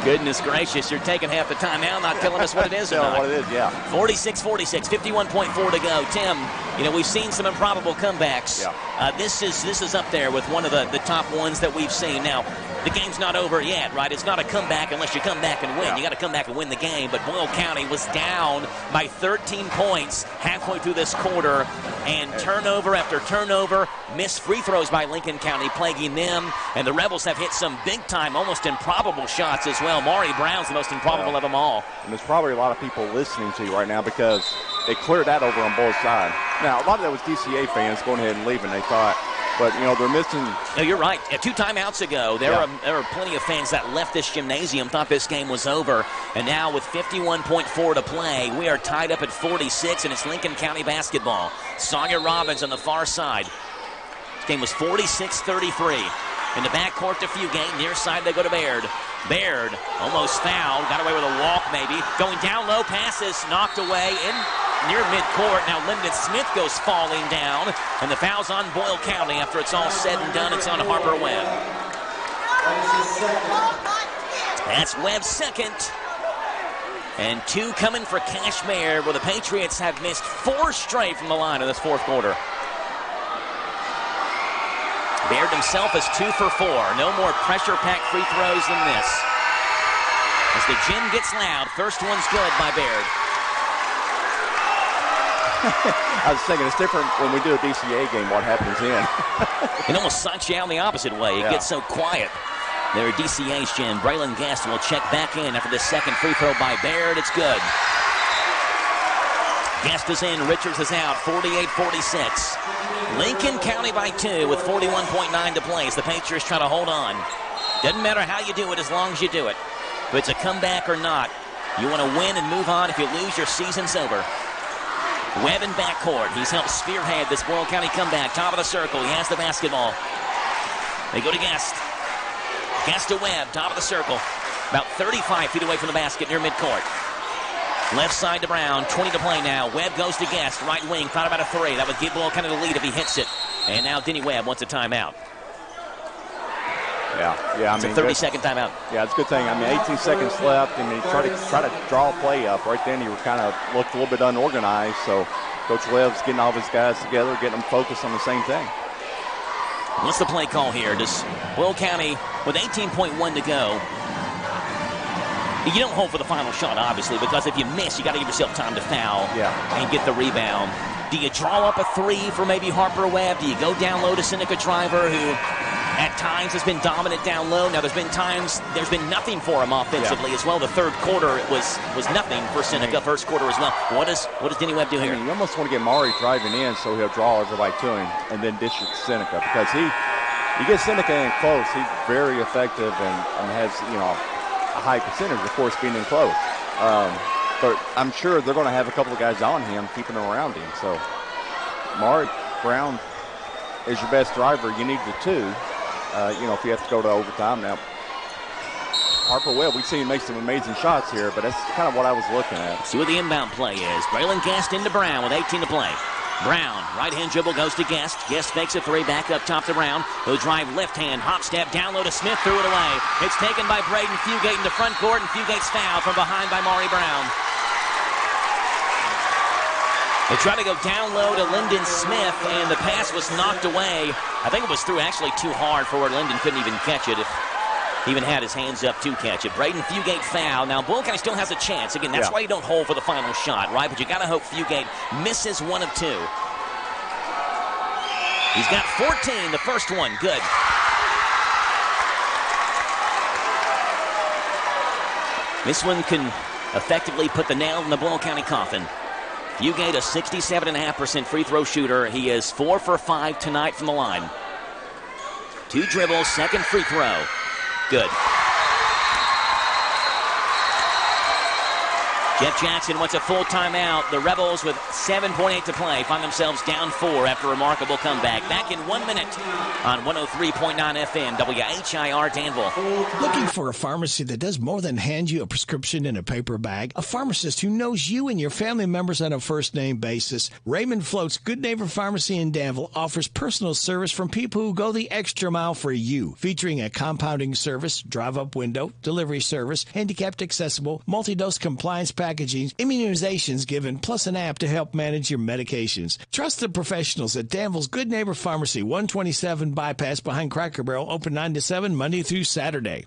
Speaker 2: Goodness gracious, you're taking half the timeout, not telling us what it is or not.
Speaker 3: What it is, yeah.
Speaker 2: 46-46, 51.4 to go. Tim, we've seen some improbable comebacks.
Speaker 3: Yeah.
Speaker 2: This is up there with one of the top ones that we've seen. Now, the game's not over yet, right? It's not a comeback unless you come back and win.
Speaker 3: Yeah.
Speaker 2: You got to come back and win the game. But Boyle County was down by 13 points halfway through this quarter, and turnover after turnover, missed free throws by Lincoln County plaguing them, and the Rebels have hit some big-time, almost improbable shots as well. Maury Brown's the most improbable of them all.
Speaker 3: And there's probably a lot of people listening to you right now because they cleared that over on both sides. Now, a lot of that was DCA fans going ahead and leaving, they thought. But, they're missing.
Speaker 2: No, you're right. 2 timeouts ago, there are plenty of fans that left this gymnasium, thought this game was over. And now with 51.4 to play, we are tied up at 46, and it's Lincoln County basketball. Sawyer Robbins on the far side. This game was 46-33. In the backcourt to Fugate. Near side, they go to Baird. Baird almost fouled. Got away with a walk, maybe. Going down low, passes knocked away in near midcourt. Now Lyndon Smith goes falling down. And the foul's on Boyle County. After it's all said and done, it's on Harper Webb. That's Webb's second. And 2 coming for Cashmere, where the Patriots have missed 4 straight from the line in this fourth quarter. Baird himself is 2 for 4. No more pressure-packed free throws than this. As the gym gets loud, first one's good by Baird.
Speaker 3: I was thinking it's different when we do a DCA game, what happens in.
Speaker 2: It almost sucks you out in the opposite way. It gets so quiet. There at DCA's gym. Braylon Guest will check back in after the second free throw by Baird. It's good. Guest is in, Richards is out, 48-46. Lincoln County by 2 with 41.9 to play as the Patriots try to hold on. Doesn't matter how you do it as long as you do it. If it's a comeback or not, you want to win and move on. If you lose, your season's over. Webb in backcourt. He's helped spearhead this Boyle County comeback. Top of the circle. He has the basketball. They go to Guest. Guest to Webb, top of the circle. About 35 feet away from the basket near midcourt. Left side to Brown, 20 to play now. Webb goes to Guest, right wing, thought about a 3. That would give Boyle County the lead if he hits it. And now Denny Webb wants a timeout.
Speaker 3: Yeah.
Speaker 2: It's a 30-second timeout.
Speaker 3: Yeah, it's a good thing. 18 seconds left, and he tried to draw a play up. Right then, he kind of looked a little bit unorganized. So Coach Webb's getting all of his guys together, getting them focused on the same thing.
Speaker 2: What's the play call here? Does Boyle County, with 18.1 to go, you don't hold for the final shot, obviously, because if you miss, you got to give yourself time to foul and get the rebound. Do you draw up a 3 for maybe Harper Webb? Do you go down low to Seneca Driver, who at times has been dominant down low? Now, there's been times there's been nothing for him offensively as well. The third quarter it was nothing for Seneca. First quarter as well. What does Denny Webb do here?
Speaker 3: You almost want to get Maury driving in so he'll draw everybody to him and then dish it to Seneca, because he gets Seneca in close. He's very effective and has a high percentage, of course, being in close. But I'm sure they're going to have a couple of guys on him, keeping them around him. So Maury Brown is your best driver. You need the 2. If you have to go to overtime. Now, Harper Webb, we see him make some amazing shots here, but that's kind of what I was looking at.
Speaker 2: See what the inbound play is. Braylon Guest into Brown with 18 to play. Brown, right-hand dribble goes to Guest. Guest fakes a 3, back up top to Brown. He'll drive left-hand, hop step, down low to Smith, threw it away. It's taken by Braden Fugate in the front court, and Fugate's fouled from behind by Maury Brown. They try to go down low to Lyndon Smith, and the pass was knocked away. I think it was through actually too hard for where Lyndon couldn't even catch it if he even had his hands up to catch it. Braden Fugate foul. Now, Boyle County still has a chance. Again, that's why you don't hold for the final shot, right? But you got to hope Fugate misses 1 of 2. He's got 14, the first one. Good. This one can effectively put the nail in the Boyle County coffin. Fugate, a 67.5% free throw shooter. He is 4 for 5 tonight from the line. 2 dribbles, second free throw. Good. Jeff Jackson wants a full timeout. The Rebels with 7.8 to play find themselves down 4 after a remarkable comeback. Back in 1 minute on 103.9 FM, WHIR Danville.
Speaker 18: Looking for a pharmacy that does more than hand you a prescription in a paper bag? A pharmacist who knows you and your family members on a first-name basis? Raymond Float's Good Neighbor Pharmacy in Danville offers personal service from people who go the extra mile for you, featuring a compounding service, drive-up window, delivery service, handicapped accessible, multi-dose compliance packaging, immunizations given, plus an app to help manage your medications. Trust the professionals at Danville's Good Neighbor Pharmacy, 127 Bypass behind Cracker Barrel, open 9 to 7, Monday through Saturday.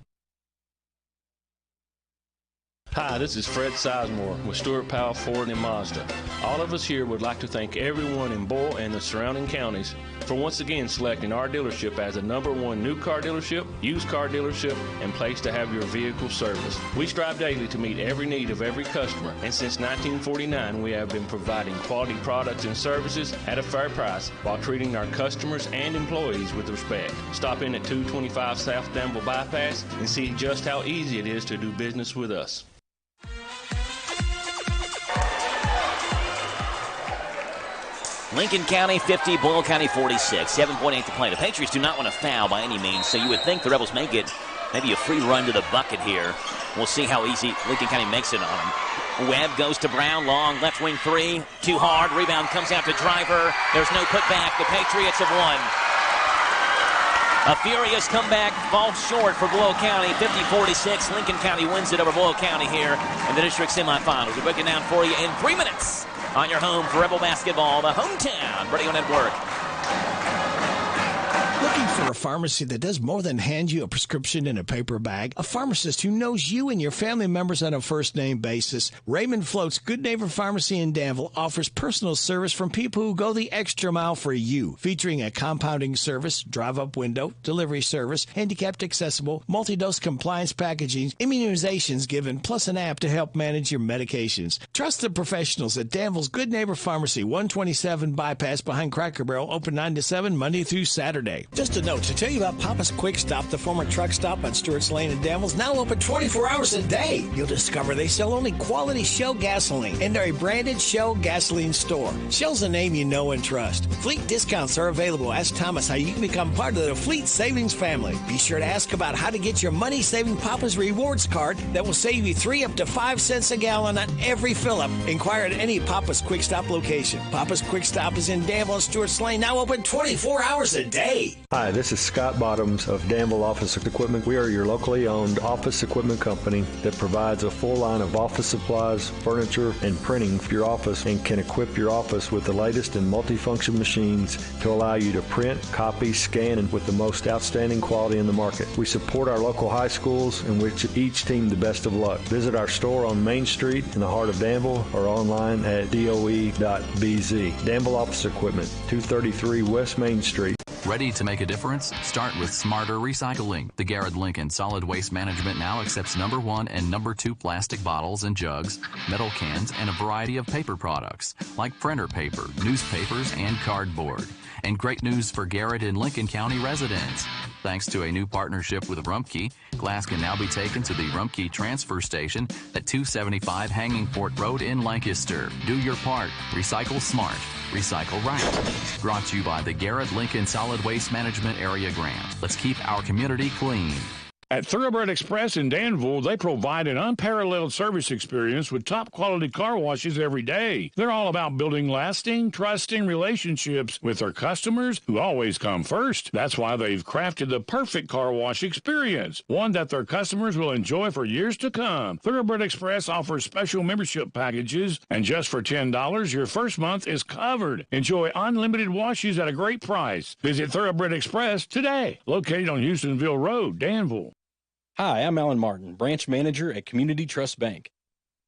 Speaker 5: Hi, this is Fred Sizemore with Stuart Powell Ford and Mazda. All of us here would like to thank everyone in Boyle and the surrounding counties for once again selecting our dealership as the #1 new car dealership, used car dealership, and place to have your vehicle serviced. We strive daily to meet every need of every customer, and since 1949 we have been providing quality products and services at a fair price while treating our customers and employees with respect. Stop in at 225 South Danville Bypass and see just how easy it is to do business with us.
Speaker 2: Lincoln County 50, Boyle County 46, 7.8 to play. The Patriots do not want to foul by any means, so you would think the Rebels may get maybe a free run to the bucket here. We'll see how easy Lincoln County makes it on them. Webb goes to Brown, long left wing three, too hard. Rebound comes out to Driver. There's no putback. The Patriots have won. A furious comeback falls short for Boyle County, 50-46. Lincoln County wins it over Boyle County here in the district semifinals. We'll break it down for you in 3 minutes on your home for Rebel basketball, the hometown radio network.
Speaker 18: Looking for a pharmacy that does more than hand you a prescription in a paper bag? A pharmacist who knows you and your family members on a first-name basis? Raymond Float's Good Neighbor Pharmacy in Danville offers personal service from people who go the extra mile for you, featuring a compounding service, drive-up window, delivery service, handicapped accessible, multi-dose compliance packaging, immunizations given, plus an app to help manage your medications. Trust the professionals at Danville's Good Neighbor Pharmacy, 127 Bypass behind Cracker Barrel, open 9 to 7, Monday through Saturday.
Speaker 4: Just a note to tell you about Papa's Quick Stop, the former truck stop on Stewart's Lane in Danville, is now open 24 hours a day. You'll discover they sell only quality Shell gasoline and are a branded Shell gasoline store. Shell's a name you know and trust. Fleet discounts are available. Ask Thomas how you can become part of the Fleet Savings family. Be sure to ask about how to get your money-saving Papa's Rewards card that will save you 3 up to 5 cents a gallon on every fill-up. Inquire at any Papa's Quick Stop location. Papa's Quick Stop is in Danville and Stewart's Lane, now open 24 hours a day.
Speaker 21: Hi, this is Scott Bottoms of Danville Office Equipment. We are your locally owned office equipment company that provides a full line of office supplies, furniture, and printing for your office and can equip your office with the latest in multifunction machines to allow you to print, copy, scan, and with the most outstanding quality in the market. We support our local high schools and wish each team the best of luck. Visit our store on Main Street in the heart of Danville or online at doe.bz. Danville Office Equipment, 233 West Main Street.
Speaker 10: Ready to make a difference? Start with smarter recycling. The Garrett Lincoln Solid Waste Management now accepts number 1 and number 2 plastic bottles and jugs, metal cans, and a variety of paper products like printer paper, newspapers, and cardboard. And great news for Garrett and Lincoln County residents. Thanks to a new partnership with Rumpke, glass can now be taken to the Rumpke Transfer Station at 275 Hanging Fort Road in Lancaster. Do your part. Recycle smart. Recycle right. Brought to you by the Garrett Lincoln Solid Waste Management Area Grant. Let's keep our community clean.
Speaker 17: At Thoroughbred Express in Danville, they provide an unparalleled service experience with top-quality car washes every day. They're all about building lasting, trusting relationships with their customers who always come first. That's why they've crafted the perfect car wash experience, one that their customers will enjoy for years to come. Thoroughbred Express offers special membership packages, and just for $10, your first month is covered. Enjoy unlimited washes at a great price. Visit Thoroughbred Express today, located on Houstonville Road, Danville.
Speaker 11: Hi, I'm Alan Martin, branch manager at Community Trust Bank.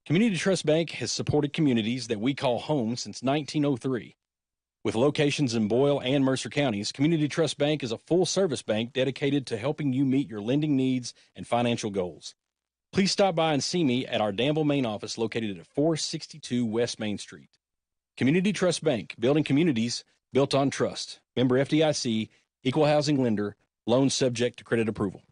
Speaker 11: Community Trust Bank has supported communities that we call home since 1903. With locations in Boyle and Mercer counties, Community Trust Bank is a full-service bank dedicated to helping you meet your lending needs and financial goals. Please stop by and see me at our Danville main office located at 462 West Main Street. Community Trust Bank, building communities built on trust. Member FDIC, equal housing lender, loans subject to credit approval.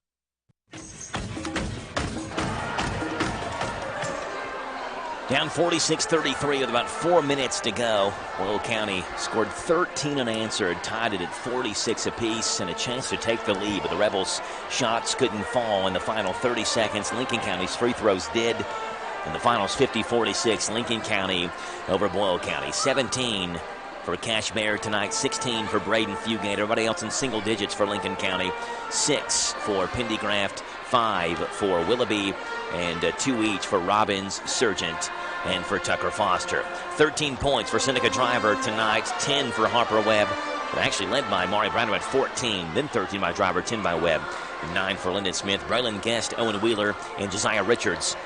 Speaker 2: Down 46-33 with about 4 minutes to go. Boyle County scored 13 unanswered, tied it at 46 apiece, and a chance to take the lead. But the Rebels' shots couldn't fall in the final 30 seconds. Lincoln County's free throws did. And the finals 50-46, Lincoln County over Boyle County. 17 for Cash Bear tonight, 16 for Braden Fugate. Everybody else in single digits for Lincoln County. 6 for Pendergraft, 5 for Willoughby, and 2 each for Robbins, Sargent, and for Tucker Foster. 13 points for Seneca Driver tonight, 10 for Harper Webb. But actually led by Maury Brown at 14, then 13 by Driver, 10 by Webb. 9 for Lyndon Smith. Braylon Guest, Owen Wheeler, and Josiah Richards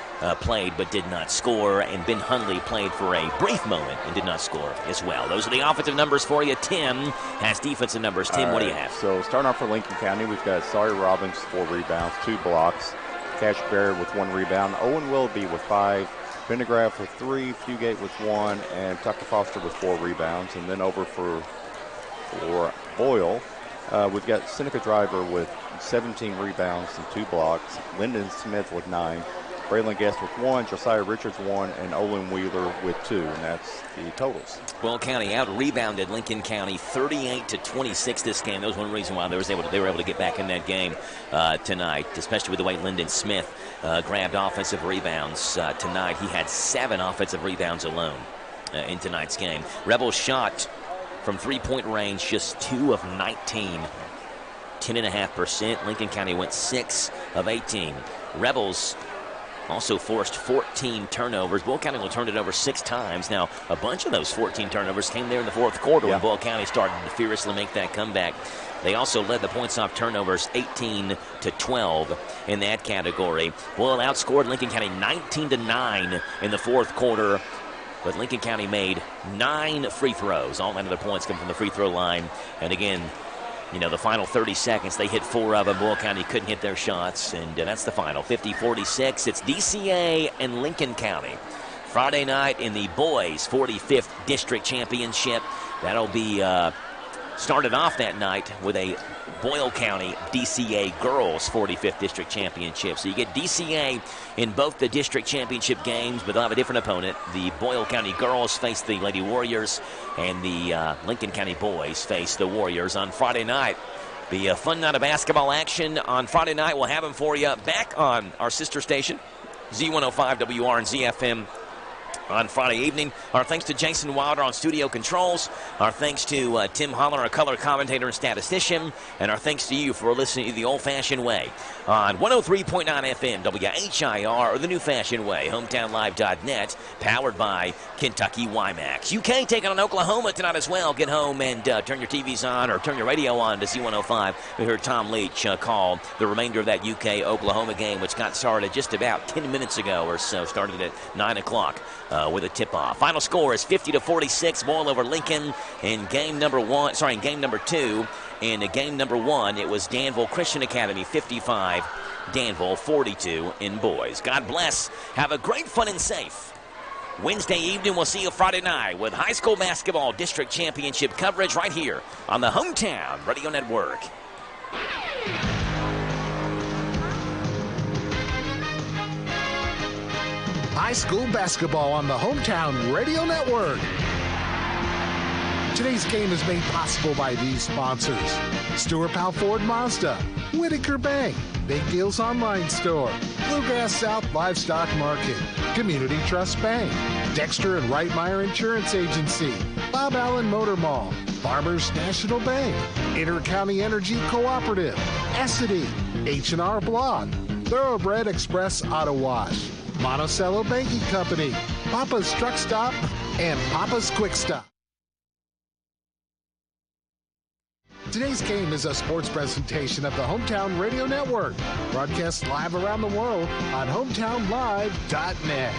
Speaker 2: played but did not score. And Ben Hundley played for a brief moment and did not score as well. Those are the offensive numbers for you. Tim has defensive numbers. Tim, what do you have?
Speaker 3: So starting off for Lincoln County, we've got Sawyer Robbins, 4 rebounds, 2 blocks. Cash Bear with 1 rebound. Owen Willoughby with 5. Pendergraft with 3. Fugate with 1. And Tucker Foster with 4 rebounds. And then over for Boyle, we've got Seneca Driver with 17 rebounds and 2 blocks. Lyndon Smith with 9. Braylon Guest with 1. Josiah Richards 1. And Olin Wheeler with 2. And that's the totals.
Speaker 2: Boyle County out-rebounded Lincoln County 38-26 this game. That was one reason why they were able to get back in that game tonight, especially with the way Lyndon Smith grabbed offensive rebounds tonight. He had 7 offensive rebounds alone in tonight's game. Rebels shot from three-point range, just 2 of 19, 10.5%. Lincoln County went 6 of 18. Rebels also forced 14 turnovers. Boyle County will turn it over 6 times. Now, a bunch of those 14 turnovers came there in the fourth quarter when Boyle County started to furiously make that comeback. They also led the points off turnovers 18-12 in that category. Boyle outscored Lincoln County 19-9 in the fourth quarter. But Lincoln County made 9 free throws. All 9 of their points come from the free throw line. And again, the final 30 seconds, they hit 4 of them. Boyle County couldn't hit their shots. And that's the final, 50-46. It's DCA and Lincoln County. Friday night in the boys' 45th District Championship. That'll be started off that night with a Boyle County DCA Girls 45th District Championship. So you get DCA in both the district championship games, but they'll have a different opponent. The Boyle County Girls face the Lady Warriors, and the Lincoln County Boys face the Warriors on Friday night. Be a fun night of basketball action on Friday night. We'll have them for you back on our sister station, Z105 WR and ZFM. On Friday evening. Our thanks to Jason Wilder on studio controls. Our thanks to Tim Holler, our color commentator and statistician. And our thanks to you for listening to The Old-Fashioned Way on 103.9 FM, WHIR, or The New Fashioned Way, hometownlive.net, powered by Kentucky WiMAX. UK taking on Oklahoma tonight as well. Get home and turn your TVs on or turn your radio on to Z105. We heard Tom Leach call the remainder of that UK-Oklahoma game, which got started just about 10 minutes ago or so. Started at 9 o'clock. With a tip-off. Final score is 50-46. Boyle over Lincoln in game number 2. And in game number 1, it was Danville Christian Academy 55, Danville 42 in boys. God bless. Have a great, fun, and safe Wednesday evening. We'll see you Friday night with high school basketball district championship coverage right here on the Hometown Radio Network.
Speaker 1: High school basketball on the Hometown Radio Network. Today's game is made possible by these sponsors: Stuart Powell Ford Mazda, Whitaker Bank, Big Deals Online Store, Bluegrass South Livestock Market, Community Trust Bank, Dexter and Reitmeyer Insurance Agency, Bob Allen Motor Mall, Farmers National Bank, Intercounty Energy Cooperative, Essity, H&R Block, Thoroughbred Express Auto Wash, Monticello Banking Company, Papa's Truck Stop, and Papa's Quick Stop. Today's game is a sports presentation of the Hometown Radio Network, broadcast live around the world on hometownlive.net.